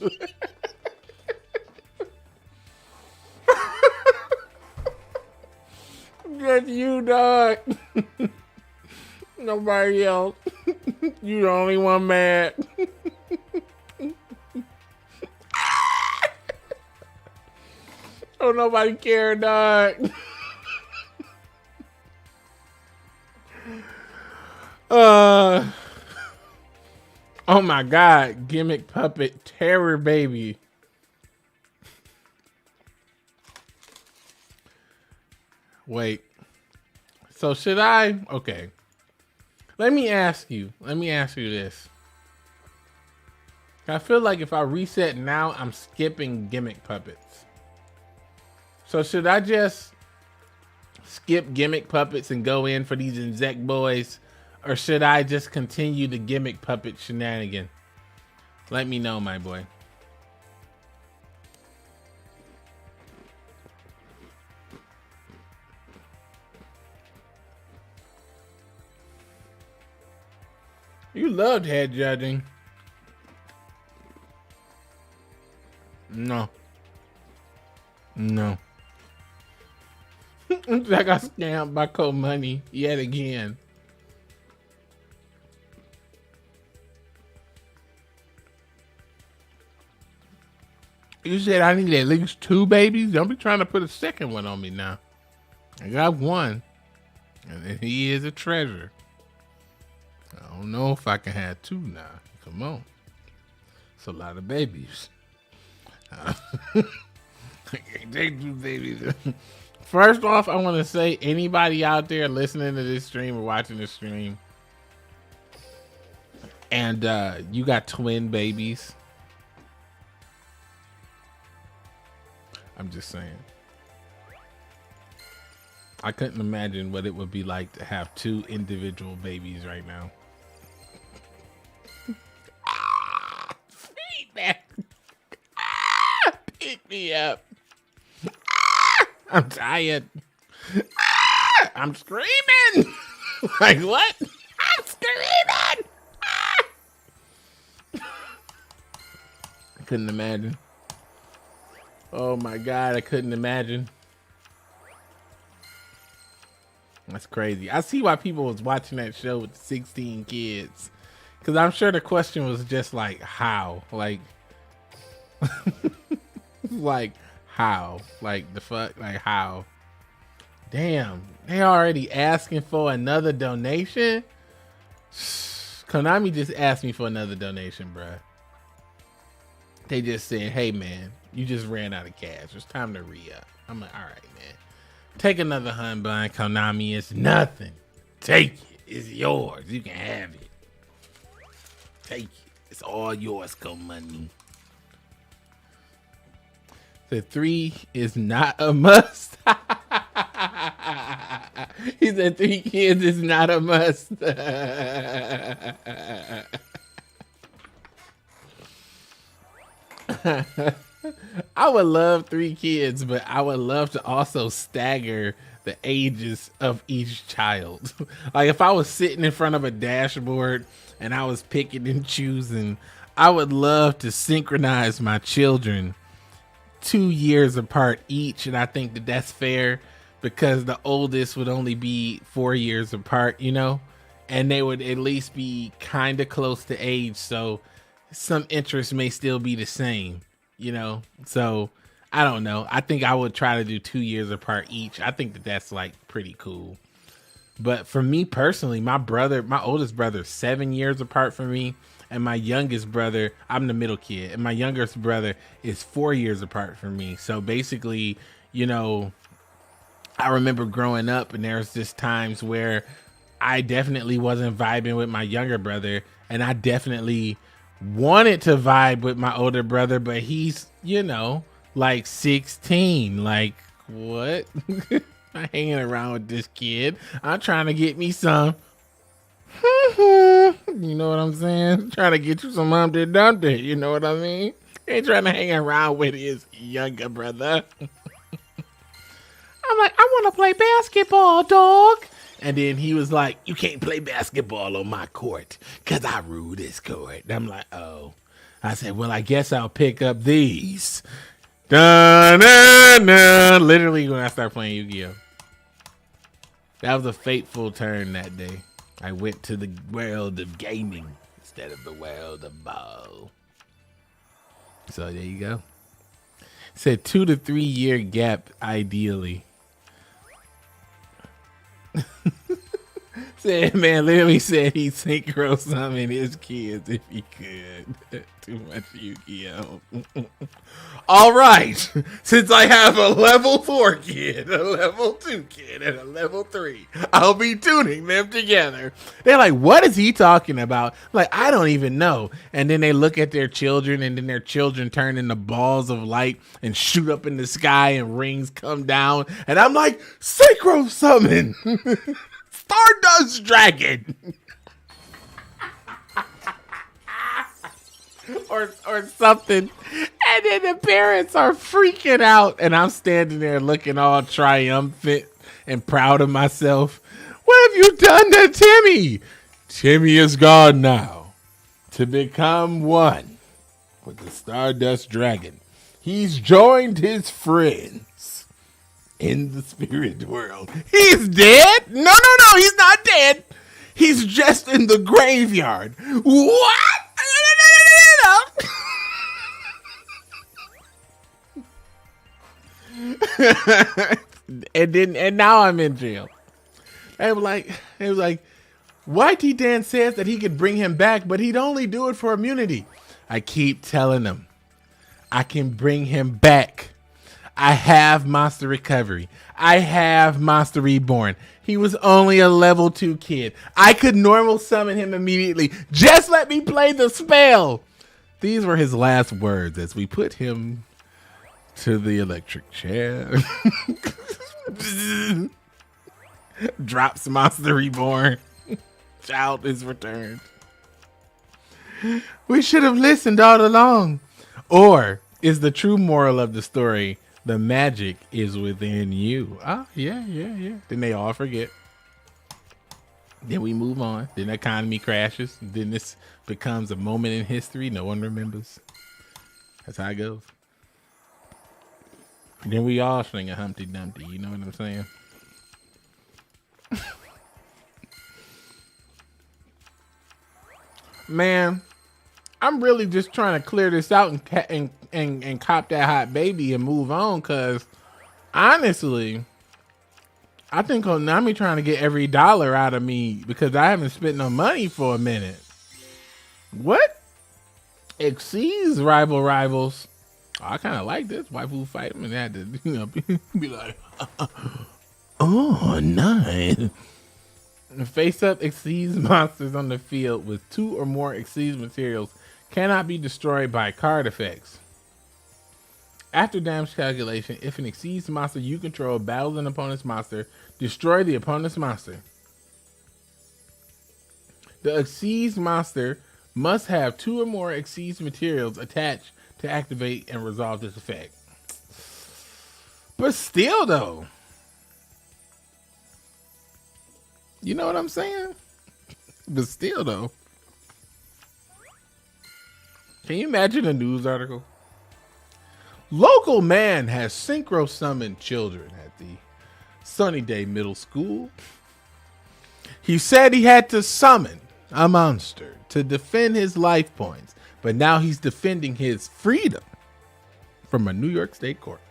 Speaker 1: Just you, dog. Nobody else. You the only one mad. Oh, nobody care, dog. Oh my God, Gimmick Puppet Terror Baby. Wait. So should I? Okay. Let me ask you this. I feel like if I reset now, I'm skipping Gimmick Puppets. So should I just skip Gimmick Puppets and go in for these Exec boys? Or should I just continue the Gimmick Puppet shenanigan? Let me know, my boy. You loved head judging. No. No. I got scammed by cold money yet again. You said I need at least 2 babies? Don't be trying to put a second one on me now. I got 1. And he is a treasure. I don't know if I can have 2 now. Come on. It's a lot of babies. I can't take 2 babies. First off, I want to say anybody out there listening to this stream or watching this stream, and you got twin babies, I'm just saying. I couldn't imagine what it would be like to have 2 individual babies right now. Feedback. Pick me up. I'm tired. I'm screaming. Like what? I'm screaming. I couldn't imagine. Oh my God, I couldn't imagine. That's crazy. I see why people was watching that show with 16 kids. Because I'm sure the question was just like, how? Like, like, how? Like, the fuck? Like, how? Damn. They already asking for another donation? Konami just asked me for another donation, bruh. They just said, hey, man, you just ran out of cash. It's time to re-up. I'm like, all right, man. Take another $100, Konami. It's nothing. Take it. It's yours. You can have it. Take it. It's all yours, Konami. The 3 is not a must. He said 3 kids is not a must. I would love 3 kids, but I would love to also stagger the ages of each child. Like if I was sitting in front of a dashboard and I was picking and choosing, I would love to synchronize my children 2 years apart each. And I think that that's fair because the oldest would only be 4 years apart, you know, and they would at least be kind of close to age. So some interests may still be the same. You know, so I don't know. I think I would try to do 2 years apart each. I think that that's like pretty cool. But for me personally, my oldest brother, 7 years apart from me. And my youngest brother, I'm the middle kid. And my youngest brother is 4 years apart from me. So basically, you know, I remember growing up and there was just times where I definitely wasn't vibing with my younger brother. And I definitely wanted to vibe with my older brother, but he's, you know, like 16. Like, what? I'm hanging around with this kid. I'm trying to get me some. You know what I'm saying? Trying to get you some Humpty Dumpty. You know what I mean? Ain't trying to hang around with his younger brother. I'm like, I want to play basketball, dog. And then he was like, you can't play basketball on my court because I rule this court. And I'm like, oh. I said, well, I guess I'll pick up these. Dun-dun-dun. Literally when I started playing Yu-Gi-Oh. That was a fateful turn that day. I went to the world of gaming instead of the world of ball. So there you go. Said 2 to 3 year gap, ideally. Said, man, literally said he'd synchro summon his kids if he could. Too much Yu-Gi-Oh. All right. Since I have a level 4 kid, a level 2 kid, and a level 3, I'll be tuning them together. They're like, what is he talking about? Like, I don't even know. And then they look at their children, and then their children turn into balls of light and shoot up in the sky, and rings come down. And I'm like, synchro summon. Stardust Dragon. or something. And then the parents are freaking out. And I'm standing there looking all triumphant and proud of myself. What have you done to Timmy? Timmy is gone now to become one with the Stardust Dragon. He's joined his friends in the spirit world. He's dead? No, he's not dead. He's just in the graveyard. What? and now I'm in jail. It was like, YTDan says that he could bring him back, but he'd only do it for immunity. I keep telling him I can bring him back. I have Monster Recovery. I have Monster Reborn. He was only a level 2 kid. I could normal summon him immediately. Just let me play the spell. These were his last words as we put him to the electric chair. Drops Monster Reborn. Child is returned. We should have listened all along. Or is the true moral of the story, the magic is within you? Oh, yeah. Then they all forget. Then we move on. Then the economy crashes. Then this becomes a moment in history no one remembers. That's how it goes. Then we all sing a Humpty Dumpty. You know what I'm saying? Man, I'm really just trying to clear this out and cop that hot baby and move on, because honestly, I think Konami trying to get every dollar out of me because I haven't spent no money for a minute. What? Exceeds rivals. Oh, I kind of like this waifu fight. I mean, I had to, be like, oh, nice. Face up exceeds monsters on the field with 2 or more exceeds materials cannot be destroyed by card effects. After damage calculation, if an exceeds monster you control battles an opponent's monster, destroy the opponent's monster. The exceeds monster must have 2 or more exceeds materials attached to activate and resolve this effect. But still though, you know what I'm saying? But still though, can you imagine a news article? Local man has synchro summoned children at the Sunnyday Middle School. He said he had to summon a monster to defend his life points, but now he's defending his freedom from a New York State court.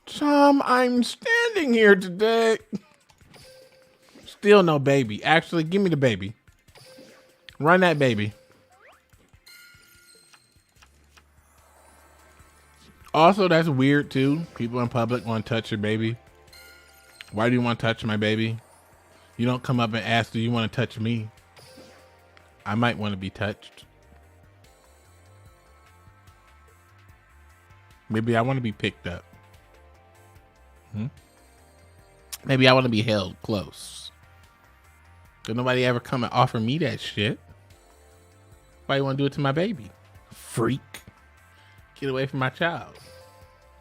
Speaker 1: Tom, I'm standing here today. Still no baby. Actually, give me the baby. Run that baby. Also, that's weird too. People in public want to touch your baby. Why do you want to touch my baby? You don't come up and ask, do you want to touch me? I might want to be touched. Maybe I want to be picked up. Maybe I want to be held close. Did nobody ever come and offer me that shit? Why you want to do it to my baby? Freak. Get away from my child.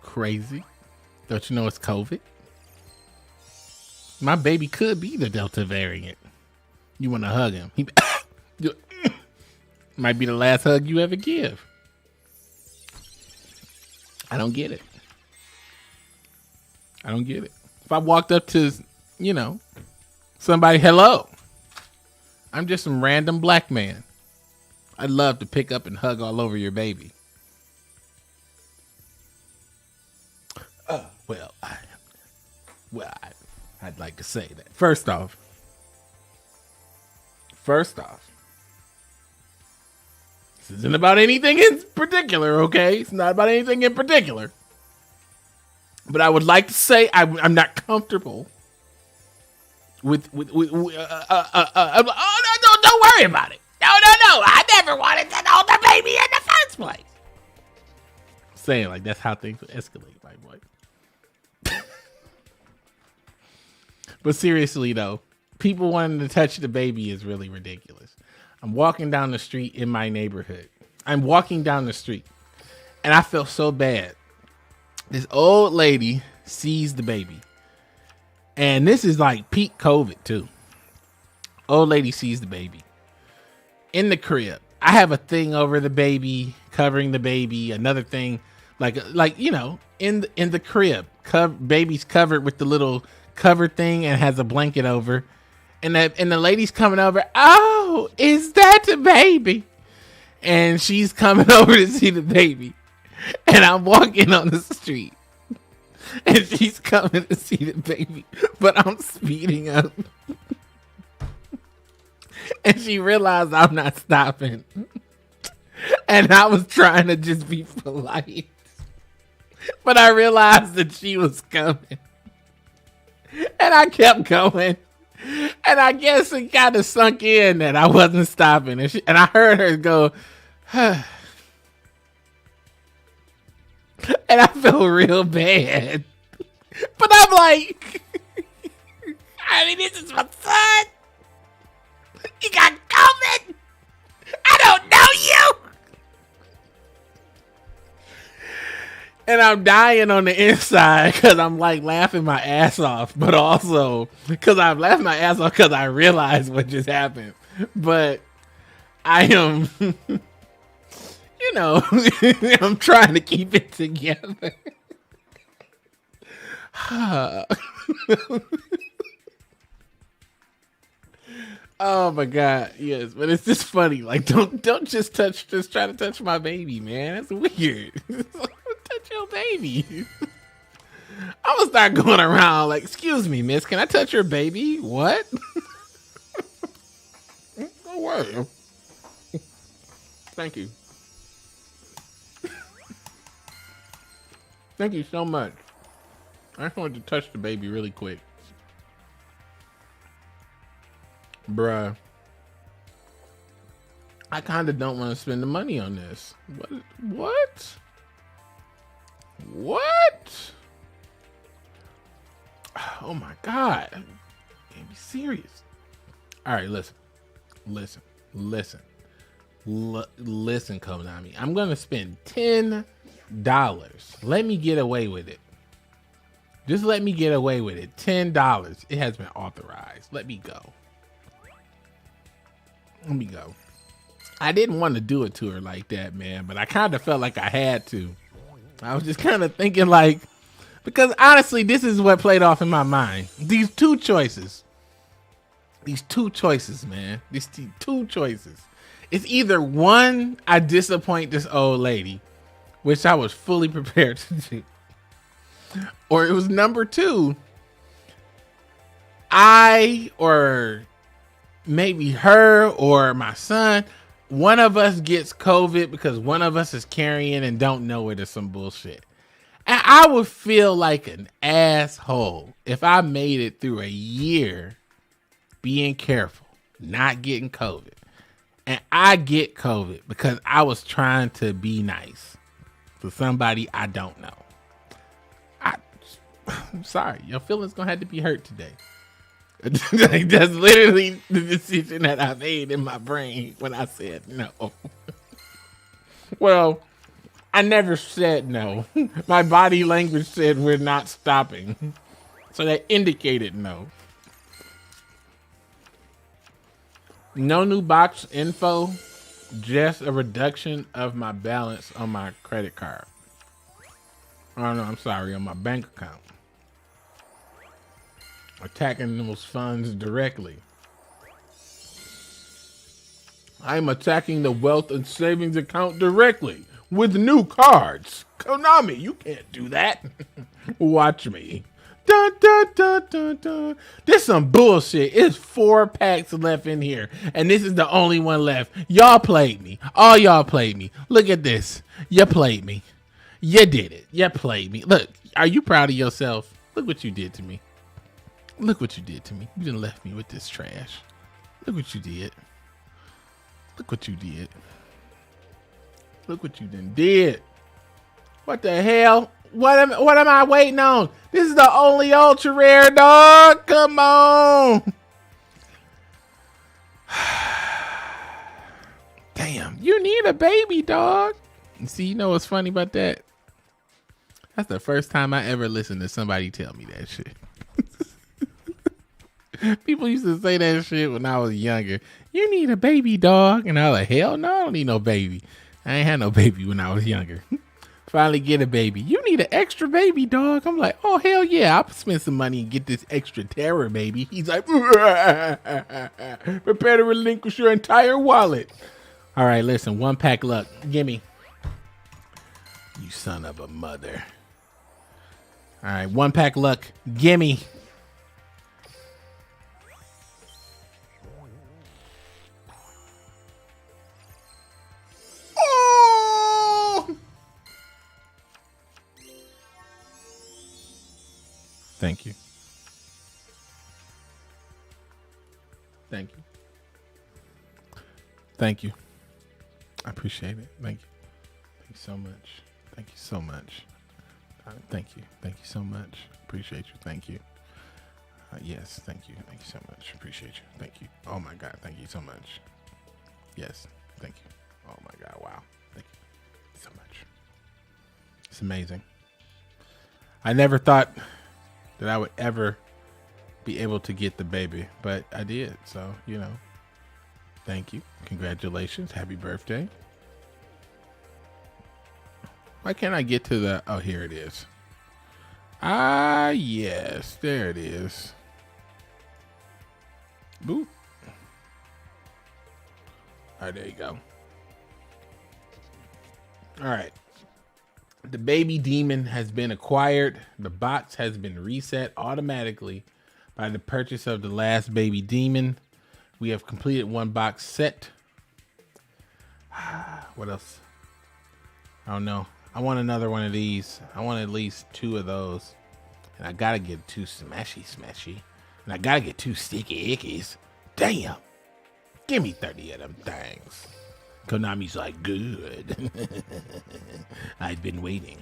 Speaker 1: Crazy. Don't you know it's COVID? My baby could be the Delta variant. You want to hug him. He might be the last hug you ever give. I don't get it. I don't get it. If I walked up to, somebody, hello. I'm just some random black man. I'd love to pick up and hug all over your baby. I'd like to say that. First off, this isn't about anything in particular, okay? It's not about anything in particular. But I would like to say I'm not comfortable with oh, no, don't worry about it. No. I never wanted to know the baby in the first place. Saying like that's how things will escalate, my boy. But seriously though, people wanting to touch the baby is really ridiculous. I'm walking down the street in my neighborhood. And I feel so bad. This old lady sees the baby. And this is like peak COVID too. Old lady sees the baby in the crib. I have a thing over the baby, covering the baby. Another thing, in the crib, baby's covered with the little cover thing and has a blanket over. And the lady's coming over. Oh, is that the baby? And she's coming over to see the baby. And I'm walking on the street. and she's coming to see the baby, but I'm speeding up. And she realized I'm not stopping. And I was trying to just be polite. But I realized that she was coming. And I kept going. And I guess it kind of sunk in that I wasn't stopping. And I heard her go, huh. And I felt real bad. But I'm like, I mean, this is my son. You got COVID. I don't know you. And I'm dying on the inside because I'm like laughing my ass off, but also because I'm laughing my ass off because I realized what just happened. But I am, you know, I'm trying to keep it together. Oh my God, yes, but it's just funny. Like, don't just try to touch my baby, man. That's weird. Touch your baby. I'm gonna start going around like, excuse me, miss, can I touch your baby? What? No way. Thank you. Thank you so much. I just wanted to touch the baby really quick. Bruh. I kind of don't want to spend the money on this. What? What? Oh my God. Can't be serious. All right, listen, Konami. I'm going to spend $10. Let me get away with it. Just let me get away with it. $10. It has been authorized. Let me go. I didn't want to do it to her like that, man, but I kind of felt like I had to. I was just kind of thinking like, because honestly, this is what played off in my mind. These two choices, man. These two choices. It's either one, I disappoint this old lady, which I was fully prepared to do. Or it was number two, I, or maybe her or my son, one of us gets COVID because one of us is carrying and don't know it or some bullshit. And I would feel like an asshole if I made it through a year being careful, not getting COVID. And I get COVID because I was trying to be nice to somebody I don't know. I'm sorry, your feelings gonna have to be hurt today. Like, that's literally the decision that I made in my brain when I said no. Well, I never said no. My body language said we're not stopping. So that indicated no. No new box info, just a reduction of my balance on my credit card. Oh no, I'm sorry, on my bank account. Attacking those funds directly. I'm attacking the wealth and savings account directly with new cards. Konami, you can't do that. Watch me. Dun, dun, dun, dun, dun. This some bullshit. It's 4 packs left in here, and this is the only one left. Y'all played me. All y'all played me. Look at this. You played me. You did it. You played me. Look, are you proud of yourself? Look what you did to me. Look what you did to me. You done left me with this trash. Look what you did. Look what you did. Look what you done did. What the hell? What am I waiting on? This is the only ultra rare, dog. Come on. Damn, you need a baby, dog. See, you know what's funny about that? That's the first time I ever listened to somebody tell me that shit. People used to say that shit when I was younger. You need a baby, dog. And I was like, hell no, I don't need no baby. I ain't had no baby when I was younger. Finally get a baby. You need an extra baby, dog. I'm like, oh, hell yeah. I'll spend some money and get this extra terror baby. He's like, prepare to relinquish your entire wallet. All right, listen, 1 pack luck. Gimme. You son of a mother. All right, 1-pack luck. Gimme. Oh! Thank you. Thank you. Thank you. I appreciate it. Thank you. Thank you so much. Thank you so much. Thank you. Thank you so much. Appreciate you. Thank you. Yes. Thank you. Thank you so much. Appreciate you. Thank you. Oh my God. Thank you so much. Yes. Thank you. Oh my God. Wow. Thank you so much. It's amazing. I never thought that I would ever be able to get the baby, but I did. So, you know, thank you. Congratulations. Happy birthday. Why can't I get to the, oh, here it is. Ah, yes, there it is. Boop. All right, there you go. All right. The baby demon has been acquired. The box has been reset automatically by the purchase of the last baby demon. We have completed 1 box set. What else? I don't know. I want another one of these. I want at least 2 of those. And I gotta get 2 smashy. And I gotta get 2 sticky ickies. Damn. Give me 30 of them things. Konami's like, good. I've been waiting.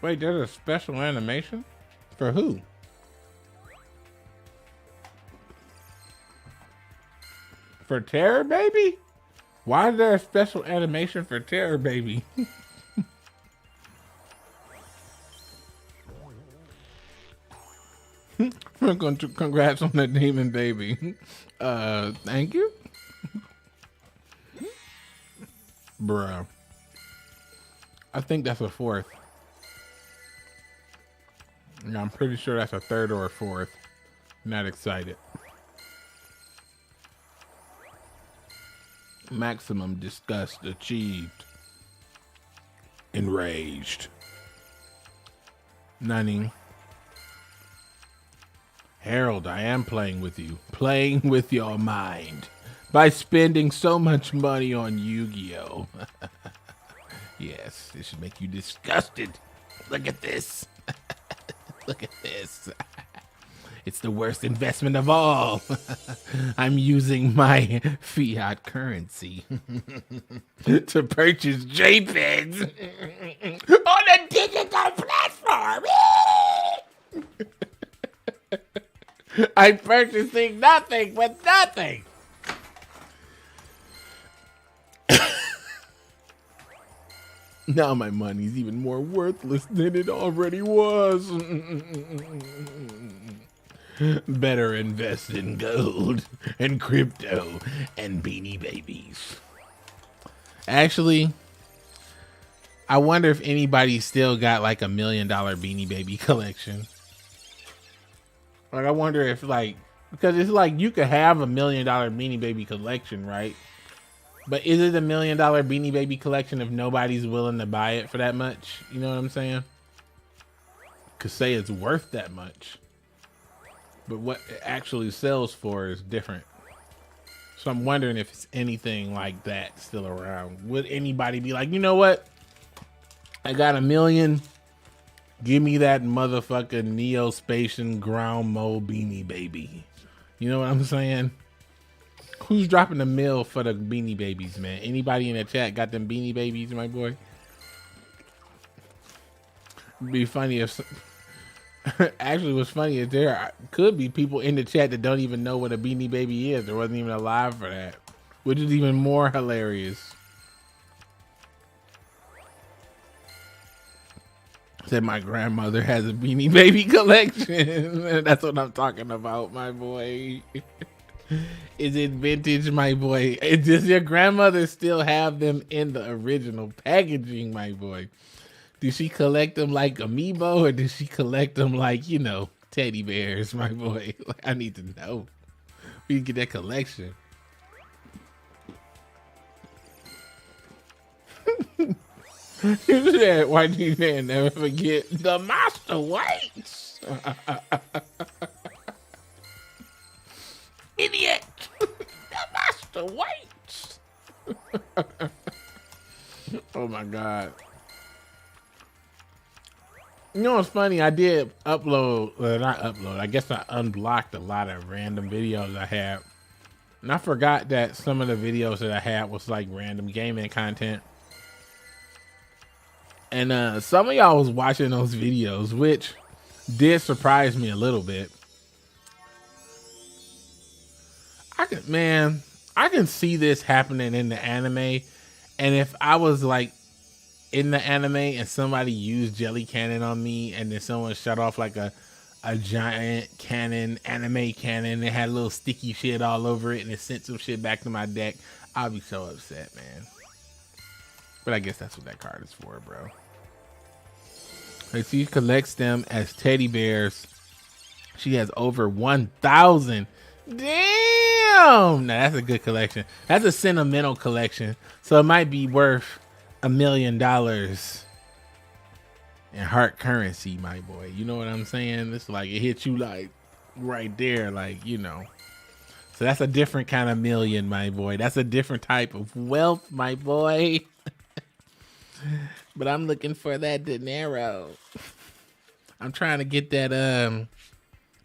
Speaker 1: Wait, there's a special animation? For who? For Terror Baby? Why is there a special animation for Terror Baby? Congrats on the demon baby. Thank you. Bruh. I think that's a 4th. Yeah, I'm pretty sure that's a 3rd or a 4th. Not excited. Maximum disgust achieved. Enraged. Nunning. Harold, I am playing with you. Playing with your mind. By spending so much money on Yu-Gi-Oh! Yes, this should make you disgusted. Look at this. Look at this. It's the worst investment of all. I'm using my fiat currency to purchase JPEGs on a digital platform. I'm purchasing nothing but nothing. Now my money's even more worthless than it already was. Better invest in gold and crypto and Beanie Babies. Actually, I wonder if anybody still got like $1 million Beanie Baby collection. Like, I wonder if, like, because it's like you could have $1 million Beanie Baby collection, right? But is it $1 million Beanie Baby collection if nobody's willing to buy it for that much? You know what I'm saying? Could say it's worth that much. But what it actually sells for is different. So I'm wondering if it's anything like that still around. Would anybody be like, you know what? I got $1 million. Give me that motherfucking Neo-Spacian ground mode Beanie Baby. You know what I'm saying? Who's dropping $1 million for the Beanie Babies, man? Anybody in the chat got them Beanie Babies, my boy? It'd be funny if... Actually, what's funny is there could be people in the chat that don't even know what a Beanie Baby is. There wasn't even alive for that, which is even more hilarious. Said my grandmother has a Beanie Baby collection. That's what I'm talking about, my boy. Is it vintage, my boy? Does your grandmother still have them in the original packaging, my boy? Does she collect them like Amiibo, or does she collect them like, you know, teddy bears, my boy? Like, I need to know. We can get that collection. You said YTDan never forget the master weights. Idiot. The master weights. Oh my God. You know what's funny? I did upload, not upload, I guess I unblocked a lot of random videos I had. And I forgot that some of the videos that I had was like random gaming content. And some of y'all was watching those videos, which did surprise me a little bit. I can see this happening in the anime. And if I was like in the anime and somebody used jelly cannon on me and then someone shut off like a giant cannon, anime cannon, and had a little sticky shit all over it and it sent some shit back to my deck, I'll be so upset, man. But I guess that's what that card is for, bro. Like, she collects them as teddy bears. She has over 1,000. Damn! Now that's a good collection. That's a sentimental collection. So it might be worth $1 million in hard currency, my boy. You know what I'm saying? It's like it hits you like right there, like, you know. So that's a different kind of million, my boy. That's a different type of wealth, my boy. But I'm looking for that dinero. I'm trying to get that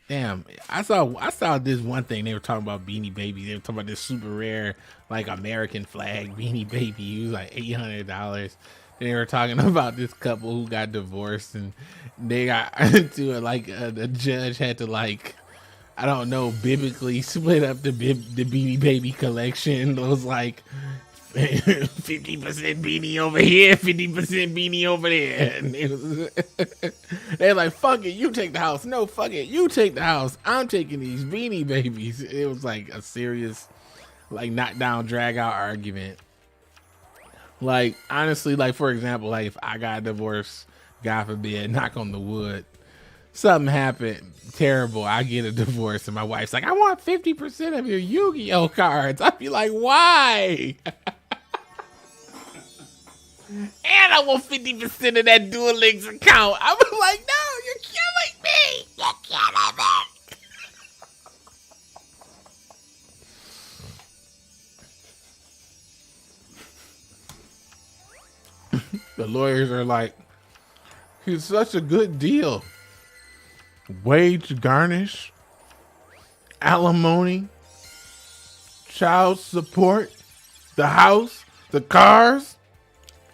Speaker 1: damn, I saw this one thing. They were talking about Beanie Baby. They were talking about this super rare, like, American flag Beanie Baby. It was like $800. They were talking about this couple who got divorced, and they got into it like the judge had to, like, I don't know, biblically split up the Beanie Baby collection. It was like 50% beanie over here, 50% beanie over there. And they're like, fuck it, you take the house. No, fuck it, you take the house. I'm taking these Beanie Babies. It was like a serious, like, knockdown, drag out argument. Like, honestly, like, for example, like, if I got divorced, God forbid, knock on the wood, something happened terrible, I get a divorce, and my wife's like, I want 50% of your Yu-Gi-Oh cards. I'd be like, why? And I want 50% of that Duel Links account. I was like, no, you're killing me. You're killing me. The lawyers are like, he's such a good deal. Wage garnish, alimony, child support, the house, the cars,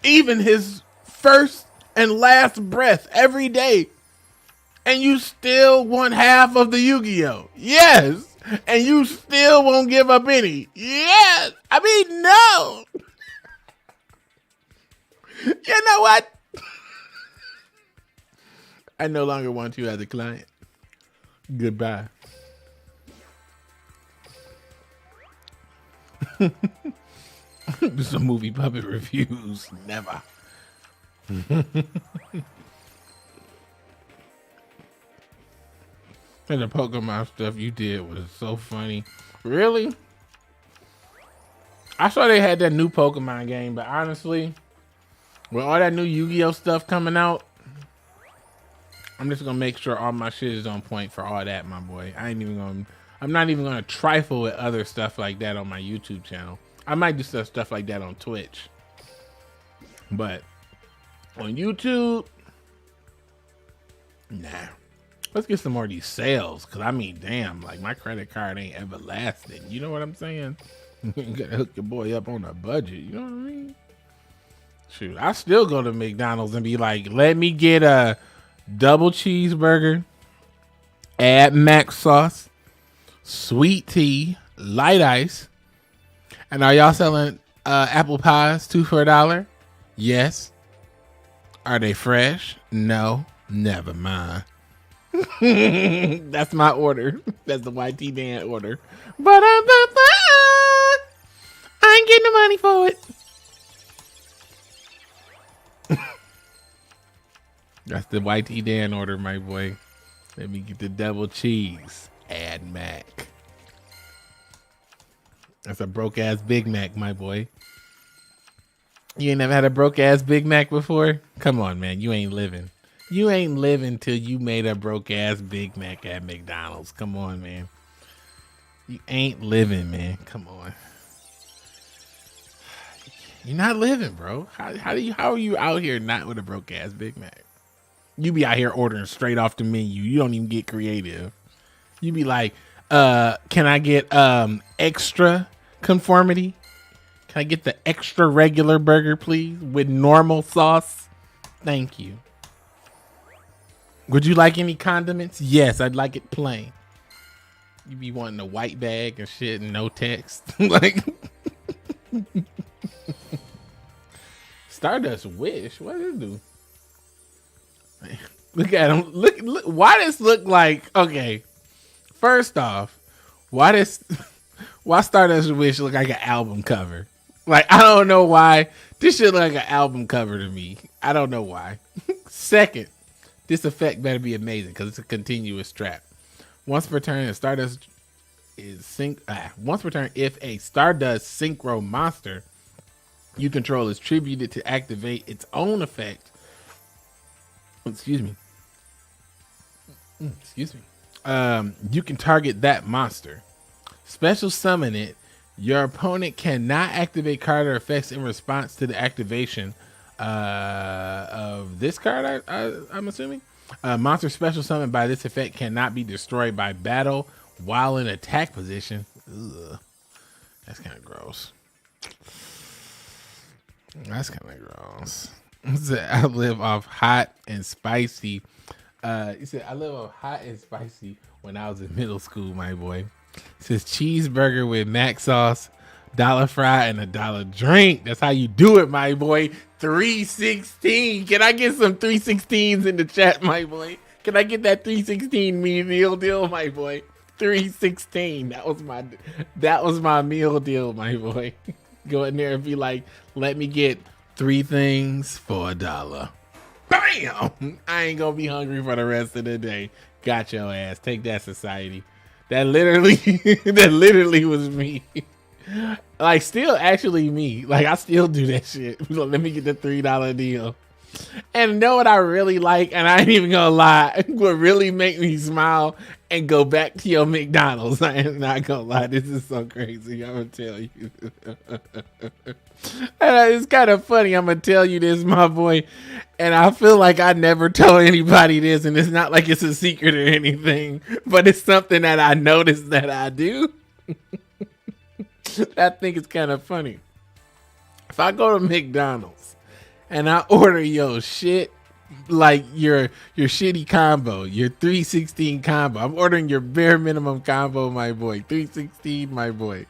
Speaker 1: even his first and last breath every day. And you still want half of the Yu-Gi-Oh! Yes. And you still won't give up any. Yes. I mean, no. You know what? I no longer want you as a client. Goodbye. Some movie puppet reviews. Never. And the Pokemon stuff you did was so funny. Really? I saw they had that new Pokemon game, but honestly, with all that new Yu-Gi-Oh stuff coming out, I'm just gonna make sure all my shit is on point for all that, my boy. I'm not even gonna trifle with other stuff like that on my YouTube channel. I might do stuff like that on Twitch, but on YouTube, nah. Let's get some more of these sales, cause I mean, damn, like, my credit card ain't everlasting. You know what I'm saying? You gotta hook your boy up on a budget. You know what I mean? Shoot, I still go to McDonald's and be like, let me get a double cheeseburger, add mac sauce, sweet tea, light ice. And are y'all selling apple pies 2 for $1? Yes. Are they fresh? No. Never mind. That's my order. That's the YTDan order. But I ain't getting the money for it. That's the YTDan order, my boy. Let me get the double cheese. Add mac. That's a broke ass Big Mac, my boy. You ain't never had a broke ass Big Mac before? Come on, man. You ain't living. You ain't living till you made a broke ass Big Mac at McDonald's. Come on, man. You ain't living, man. Come on. You're not living, bro. How are you out here not with a broke ass Big Mac? You be out here ordering straight off the menu. You don't even get creative. You be like, can I get extra conformity? Can I get the extra regular burger, please, with normal sauce? Thank you. Would you like any condiments? Yes, I'd like it plain. You be wanting a white bag and shit and no text. Like Stardust Wish. What does it do? Look at him. Look. Why does look like? Okay. First off, why Stardust Wish look like an album cover? Like, I don't know why. This should look like an album cover to me. I don't know why. Second, this effect better be amazing because it's a continuous trap. Once per turn, if a Stardust Synchro monster you control is tributed to activate its own effect. Excuse me. You can target that monster. Special summon it. Your opponent cannot activate card or effects in response to the activation of this card. I'm assuming. Monster special summoned by this effect cannot be destroyed by battle while in attack position. Ugh. That's kind of gross. I live off hot and spicy. He said, I live off hot and spicy when I was in middle school, my boy. It says cheeseburger with mac sauce, $1 fry, and $1 drink. That's how you do it, my boy. 316. Can I get some 316s in the chat, my boy? Can I get that 316 meal deal, my boy? 316. That was my meal deal, my boy. Go in there and be like, let me get 3 things for $1. Bam! I ain't gonna be hungry for the rest of the day. Got your ass. Take that, society. That literally was me. Like, still actually me. Like, I still do that shit. Let me get the $3 deal. And know what I really like, and I ain't even gonna lie, what really make me smile and go back to your McDonald's. I am not gonna lie, this is so crazy. I'm gonna tell you. And it's kind of funny. I'm gonna tell you this, my boy. And I feel like I never told anybody this, and it's not like it's a secret or anything, but it's something that I noticed that I do. I think it's kind of funny. If I go to McDonald's and I order your shit, like your shitty combo, your 316 combo. I'm ordering your bare minimum combo, my boy. 316, my boy.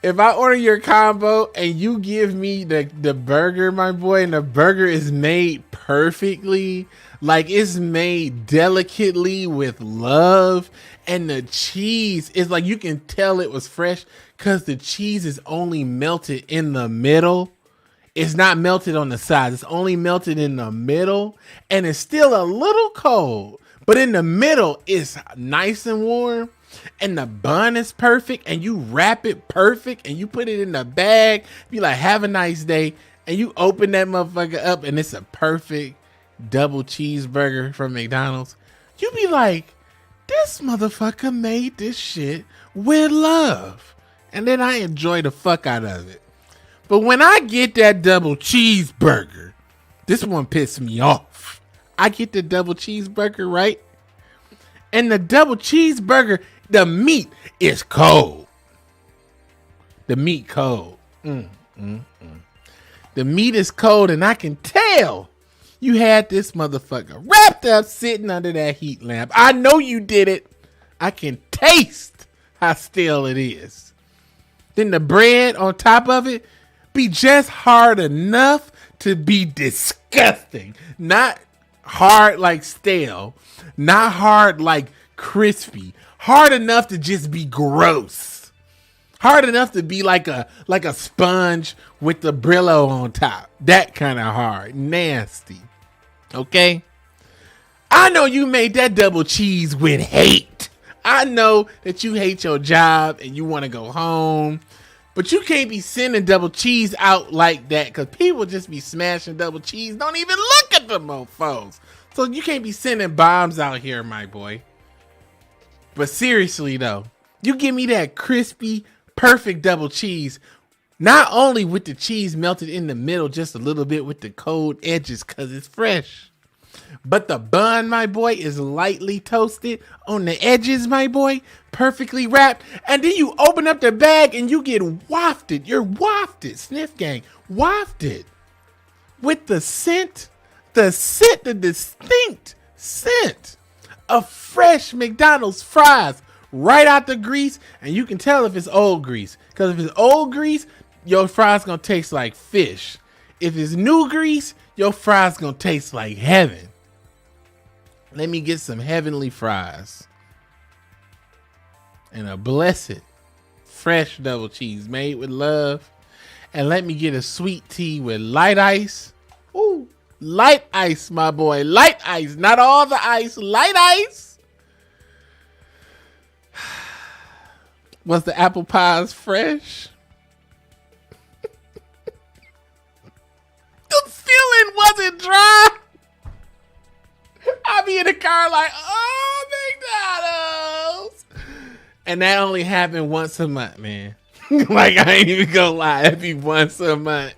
Speaker 1: If I order your combo and you give me the burger, my boy, and the burger is made perfectly, like it's made delicately with love, and the cheese is like, you can tell it was fresh because the cheese is only melted in the middle. It's not melted on the sides. It's only melted in the middle, and it's still a little cold, but in the middle it's nice and warm, and the bun is perfect, and you wrap it perfect, and you put it in the bag. Be like, have a nice day, and you open that motherfucker up, and it's a perfect double cheeseburger from McDonald's. You be like, this motherfucker made this shit with love, and then I enjoy the fuck out of it. But when I get that double cheeseburger, this one pissed me off. I get the double cheeseburger, right? And the double cheeseburger, the meat is cold. The meat cold. The meat is cold, and I can tell you had this motherfucker wrapped up sitting under that heat lamp. I know you did it. I can taste how stale it is. Then the bread on top of it be just hard enough to be disgusting. Not hard like stale, not hard like crispy. Hard enough to just be gross. Hard enough to be like a sponge with the Brillo on top. That kind of hard. Nasty. Okay? I know you made that double cheese with hate. I know that you hate your job and you want to go home But you can't be sending double cheese out like that because people just be smashing double cheese. Don't even look at the mofos. So you can't be sending bombs out here, my boy. But seriously, though, you give me that crispy, perfect double cheese. Not only with the cheese melted in the middle just a little bit with the cold edges because it's fresh. But the bun, my boy, is lightly toasted on the edges, my boy, perfectly wrapped. And then you open up the bag and you get wafted. You're wafted, sniff gang, wafted with the scent, the distinct scent of fresh McDonald's fries right out the grease. And you can tell if it's old grease, because if it's old grease, your fries gonna taste like fish. If it's new grease, your fries gonna taste like heaven. Let me get some heavenly fries and a blessed fresh double cheese made with love. And let me get a sweet tea with light ice. Ooh, light ice, my boy. Light ice. Not all the ice. Light ice. Was the apple pies fresh? The filling wasn't dry. I be in the car like, oh, McDonald's. And that only happened once a month, man. Like, I ain't even gonna lie. That'd be once a month.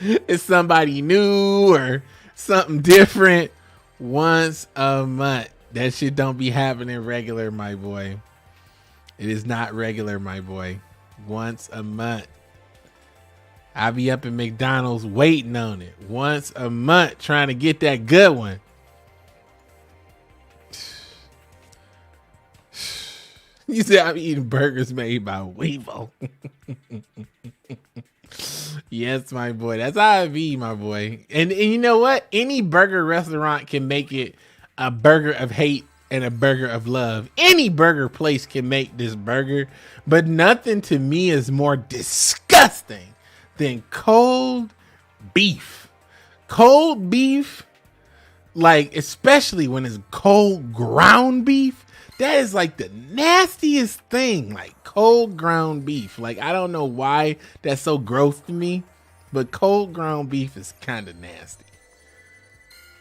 Speaker 1: It's somebody new or something different once a month. That shit don't be happening regular, my boy. It is not regular, my boy. Once a month. I be up in McDonald's waiting on it once a month, trying to get that good one. You said I'm eating burgers made by Weevo. Yes, my boy. That's how I be, my boy. And you know what? Any burger restaurant can make it a burger of hate and a burger of love. Any burger place can make this burger, but nothing to me is more disgusting than cold beef. Cold beef, like, especially when it's cold ground beef, that is like the nastiest thing. Like cold ground beef. Like, I don't know why that's so gross to me, but cold ground beef is kind of nasty.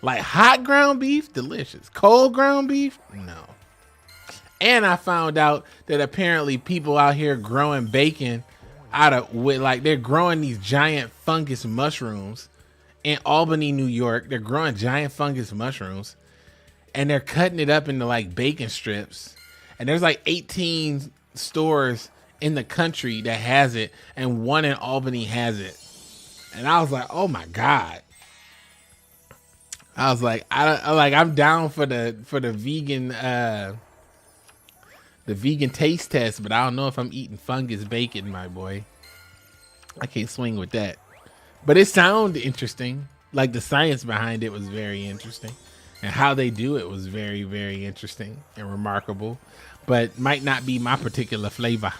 Speaker 1: Like hot ground beef, delicious. Cold ground beef, no. And I found out that apparently people out here growing bacon they're growing these giant fungus mushrooms in Albany, New York. They're growing giant fungus mushrooms and they're cutting it up into like bacon strips. And there's like 18 stores in the country that has it, and one in Albany has it. And I was like, oh my God. I was like, I'm down for the vegan taste test, but I don't know if I'm eating fungus bacon, my boy. I can't swing with that. But it sounded interesting. Like the science behind it was very interesting. And how they do it was very, very interesting and remarkable. But might not be my particular flavor.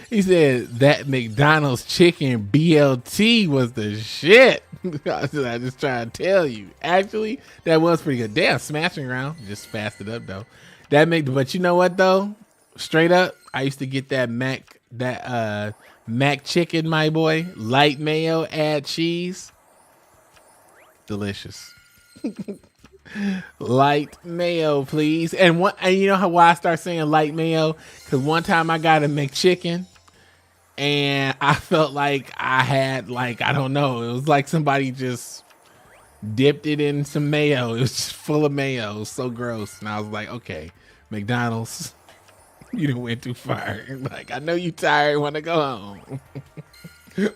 Speaker 1: He said that McDonald's chicken BLT was the shit. I just trying to tell you. Actually, that was pretty good. Damn, smashing around. Just fast it up though. But you know what though? Straight up, I used to get that Mac chicken, my boy. Light mayo, add cheese. Delicious. Light mayo, please. And you know why I start saying light mayo? Because one time I got a McChicken and I felt like I had I don't know. It was like somebody just dipped it in some mayo. It was just full of mayo. It was so gross. And I was like, okay, McDonald's, you done went too far. Like, I know you tired, want to go home.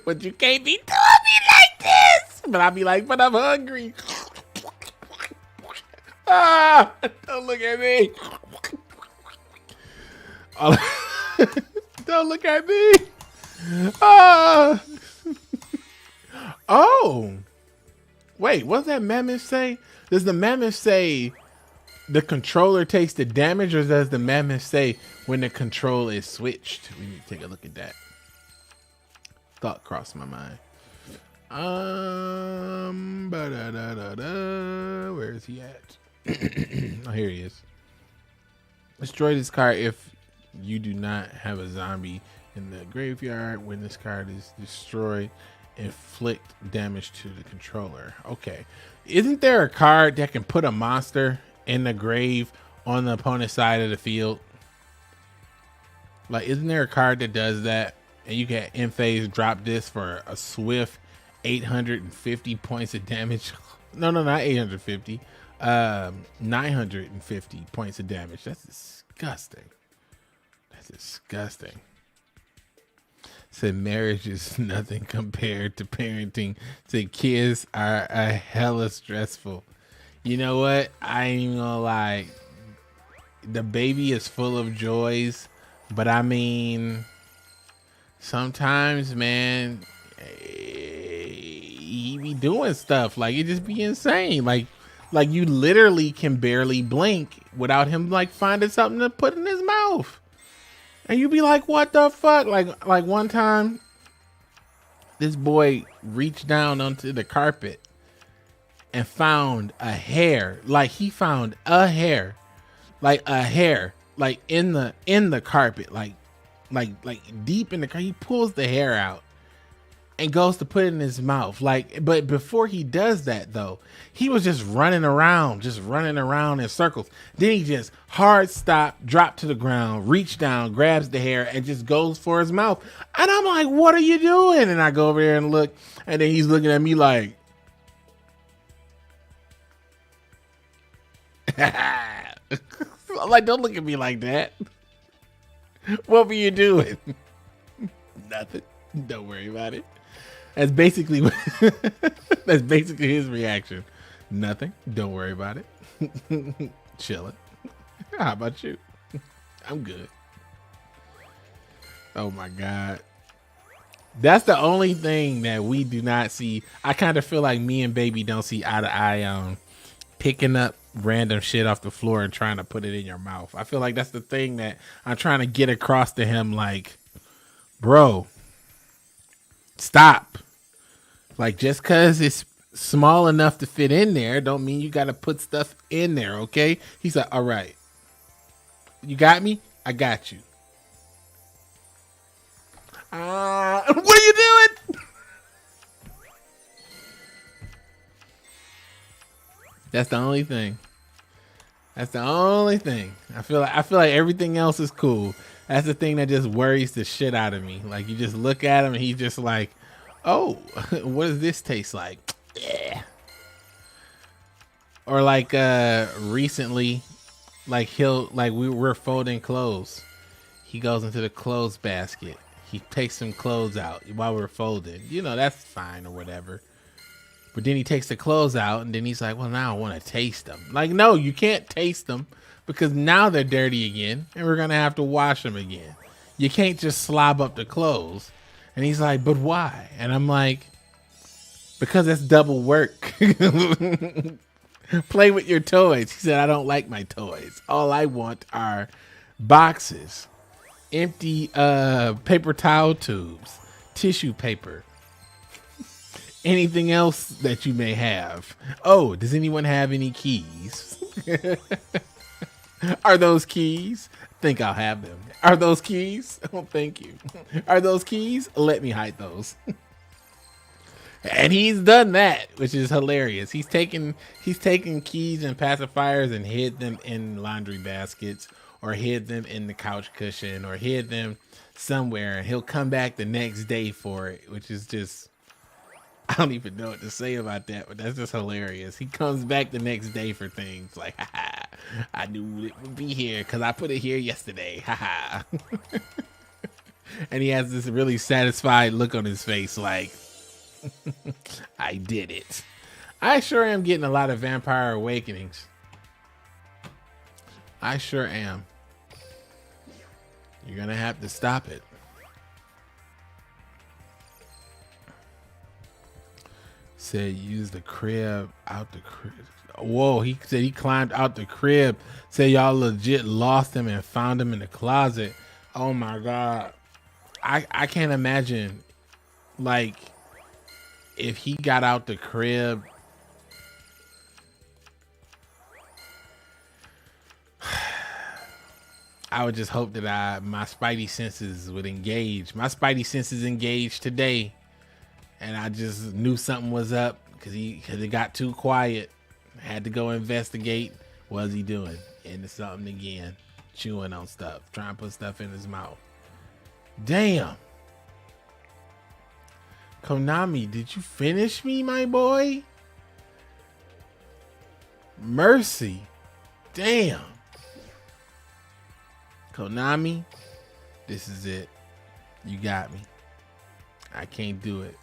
Speaker 1: But you can't be doing me like this. But I'll be like, but I'm hungry. Ah, don't look at me. Don't look at me. Ah. Oh. Wait, what's that mammoth say? Does the mammoth say the controller takes the damage, or does the mammoth say when the control is switched? We need to take a look at that. Thought crossed my mind. Where is he at? Oh, here he is. Destroy this card if You do not have a zombie in the graveyard. When this card is destroyed, inflict damage to the controller. Okay. Isn't there a card that can put a monster in the grave on the opponent's side of the field? Like, isn't there a card that does that? And you can in phase drop this for a swift 850 points of damage. No, not 850. 950 points of damage. That's disgusting. That's disgusting. Said marriage is nothing compared to parenting. Said kids are a hella stressful. You know what? I ain't even gonna lie. The baby is full of joys, but I mean, sometimes, man, he be doing stuff like it just be insane. Like you literally can barely blink without him like finding something to put in his mouth. And you be like, what the fuck? Like one time, this boy reached down onto the carpet and found a hair. Like he found a hair, like in the carpet, like deep in the carpet. He pulls the hair out and goes to put it in his mouth. Like, but before he does that though, he was just running around in circles. Then he just hard stop, drop to the ground, reach down, grabs the hair, and just goes for his mouth. And I'm like, what are you doing? And I go over there and look, and then he's looking at me like, I'm like, don't look at me like that. What were you doing? Nothing. Don't worry about it. That's basically his reaction. Nothing. Don't worry about it. Chilling. How about you? I'm good. Oh my God. That's the only thing that we do not see. I kind of feel like me and baby don't see eye to eye on picking up random shit off the floor and trying to put it in your mouth. I feel like that's the thing that I'm trying to get across to him. Like, bro, stop. Like, just because it's small enough to fit in there don't mean you got to put stuff in there, okay? He's like, all right. You got me? I got you. What are you doing? That's the only thing. That's the only thing. I feel like everything else is cool. That's the thing that just worries the shit out of me. Like, you just look at him and he's just like, oh, what does this taste like? Yeah. Or like recently, like we're folding clothes. He goes into the clothes basket. He takes some clothes out while we're folding. You know, that's fine or whatever. But then he takes the clothes out and then he's like, well, now I want to taste them. Like, no, you can't taste them because now they're dirty again and we're going to have to wash them again. You can't just slob up the clothes. And he's like, but why? And I'm like, because that's double work. Play with your toys. He said, I don't like my toys. All I want are boxes, empty paper towel tubes, tissue paper, anything else that you may have. Oh, does anyone have any keys? Are those keys? Think I'll have them. Are those keys? Oh, thank you. Are those keys? Let me hide those. And he's done that, which is hilarious. He's taken keys and pacifiers and hid them in laundry baskets or hid them in the couch cushion or hid them somewhere, and he'll come back the next day for it, which is just, I don't even know what to say about that, but that's just hilarious. He comes back the next day for things like, haha, I knew it would be here because I put it here yesterday. Haha. And he has this really satisfied look on his face like, I did it. I sure am getting a lot of vampire awakenings. I sure am. You're gonna have to stop it. Said use the crib out the crib. Whoa, he said he climbed out the crib. Said y'all legit lost him and found him in the closet. Oh my God. I can't imagine, like, if he got out the crib. I would just hope that my spidey senses would engage. My spidey senses engaged today, and I just knew something was up because it got too quiet. I had to go investigate. What's he doing? Into something again, chewing on stuff, trying to put stuff in his mouth. Damn. Konami, did you finish me, my boy? Mercy. Damn. Konami, this is it. You got me. I can't do it.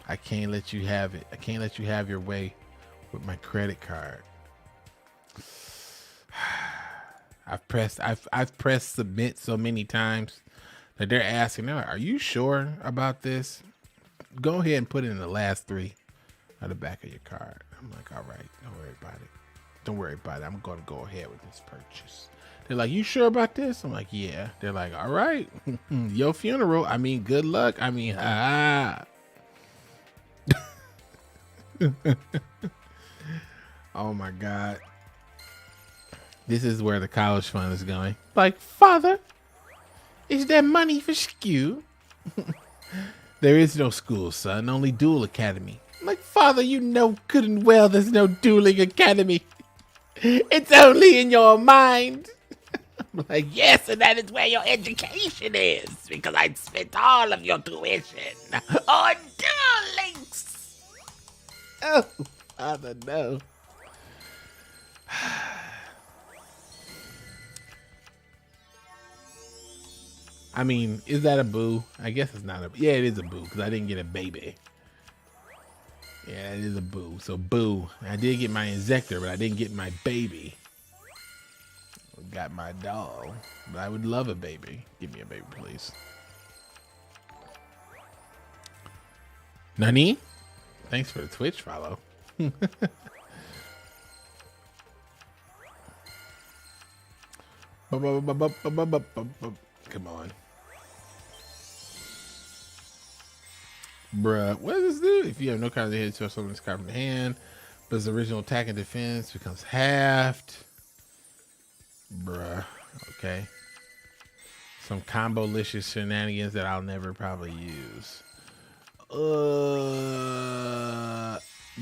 Speaker 1: I can't let you have it. I can't let you have your way with my credit card. I've pressed submit so many times that they're asking, they're like, are you sure about this? Go ahead and put it in the last 3 on the back of your card. I'm like, all right, don't worry about it. Don't worry about it. I'm going to go ahead with this purchase. They're like, you sure about this? I'm like, yeah. They're like, all right, your funeral. I mean, good luck. I mean, oh my God. This is where the college fund is going. Like, Father, is there money for skew? There is no school, son. Only Duel Academy. I'm like, Father, you know good and well there's no dueling academy. It's only in your mind. I'm like, yes, and that is where your education is, because I spent all of your tuition on Duel Links. Oh, Father, no. I mean, is that a boo? I guess it's not a, yeah, it is a boo, because I didn't get a baby. Yeah, it is a boo. So boo. I did get my Inzector, but I didn't get my baby. Got my doll, but I would love a baby. Give me a baby, please. Nani? Thanks for the Twitch follow. Come on. Bruh, what does this do? If you have no cards in the hand, summon this card from the hand, but its original attack and defense becomes halved. Bruh, okay. Some combo-licious shenanigans that I'll never probably use. Bruh,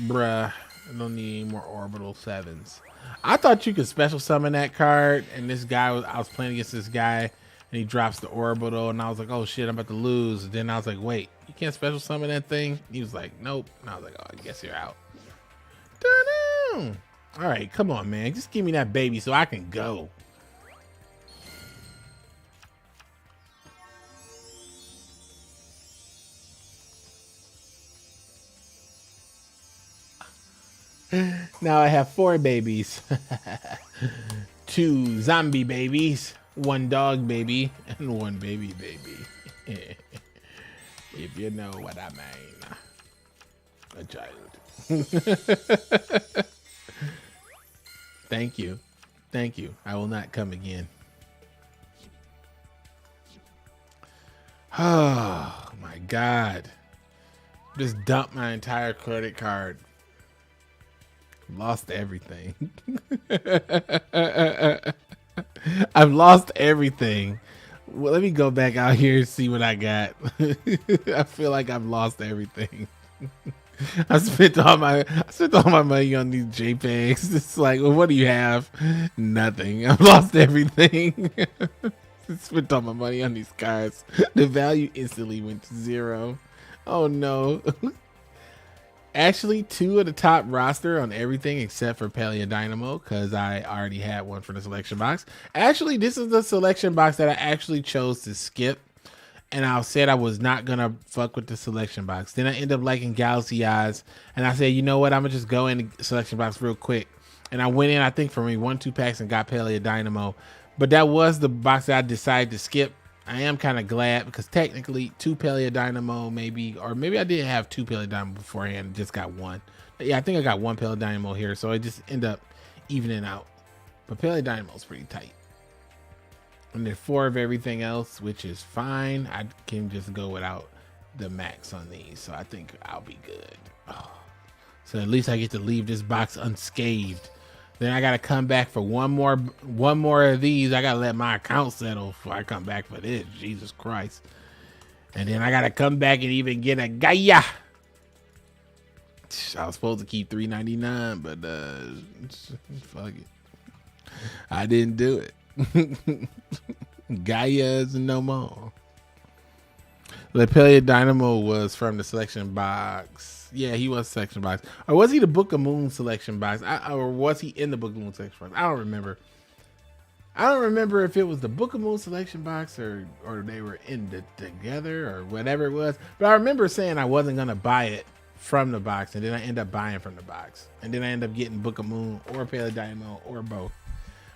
Speaker 1: I don't need any more orbital 7s. I thought you could special summon that card, and this guy I was playing against this guy, and he drops the orbital, and I was like, oh shit, I'm about to lose. And then I was like, wait, you can't special summon that thing? He was like, nope. And I was like, oh, I guess you're out. Da-da. All right, come on, man. Just give me that baby so I can go. Now I have 4 babies. 2 zombie babies, 1 dog baby, and 1 baby baby. If you know what I mean. A child. Thank you. Thank you. I will not come again. Oh my God. Just dumped my entire credit card. Lost everything. I've lost everything. Well, let me go back out here and see what I got. I feel like I've lost everything. I spent all my money on these JPEGs. It's like, well, what do you have? Nothing. I've lost everything. Spent all my money on these cards. The value instantly went to 0. Oh no. Actually, 2 of the top roster on everything except for Paleo Dynamo, because I already had one for the selection box. Actually, this is the selection box that I actually chose to skip, and I said I was not gonna fuck with the selection box. Then I ended up liking Galaxy Eyes, and I said, you know what, I'm gonna just go in the selection box real quick. And I went in, I think, for me 1-2 packs and got Paleo Dynamo, but that was the box that I decided to skip. I am kind of glad, because technically 2 Paleo Dynamo maybe, or maybe I did have 2 Paleo Dynamo beforehand, just got 1. Yeah, I think I got 1 Paleo Dynamo here, so it just ended up evening out. But Paleo Dynamo is pretty tight. And then 4 of everything else, which is fine. I can just go without the max on these, so I think I'll be good. Oh. So at least I get to leave this box unscathed. Then I gotta come back for one more of these. I gotta let my account settle before I come back for this. Jesus Christ. And then I gotta come back and even get a Gaia. I was supposed to keep $3.99, but fuck it. I didn't do it. Gaia's no more. Lepelia Dynamo was from the selection box. Yeah, he was selection box. Or was he the Book of Moon selection box? Or was he in the Book of Moon selection box? I don't remember. I don't remember if it was the Book of Moon selection box or they were in the together or whatever it was. But I remember saying I wasn't going to buy it from the box, and then I end up buying from the box. And then I end up getting Book of Moon or Paleo Dynamo or both.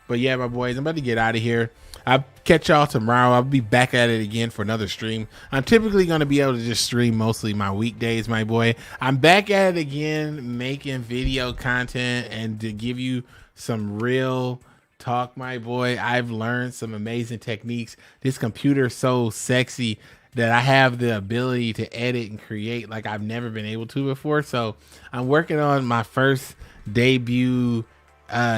Speaker 1: But yeah, my boys, I'm about to get out of here. I'll catch y'all tomorrow. I'll be back at it again for another stream. I'm typically going to be able to just stream mostly my weekdays, my boy. I'm back at it again, making video content and to give you some real talk, my boy. I've learned some amazing techniques. This computer's so sexy that I have the ability to edit and create like I've never been able to before. So I'm working on my first debut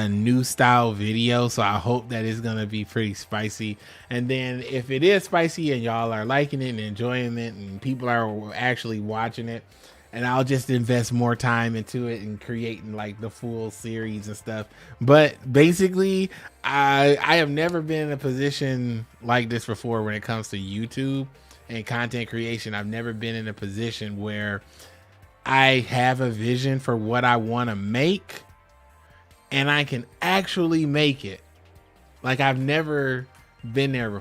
Speaker 1: new style video, so I hope that it's gonna be pretty spicy. And then if it is spicy and y'all are liking it and enjoying it and people are actually watching it, and I'll just invest more time into it and creating like the full series and stuff. But basically I have never been in a position like this before when it comes to YouTube and content creation. I've never been in a position where I have a vision for what I want to make and I can actually make it. Like I've never been there before.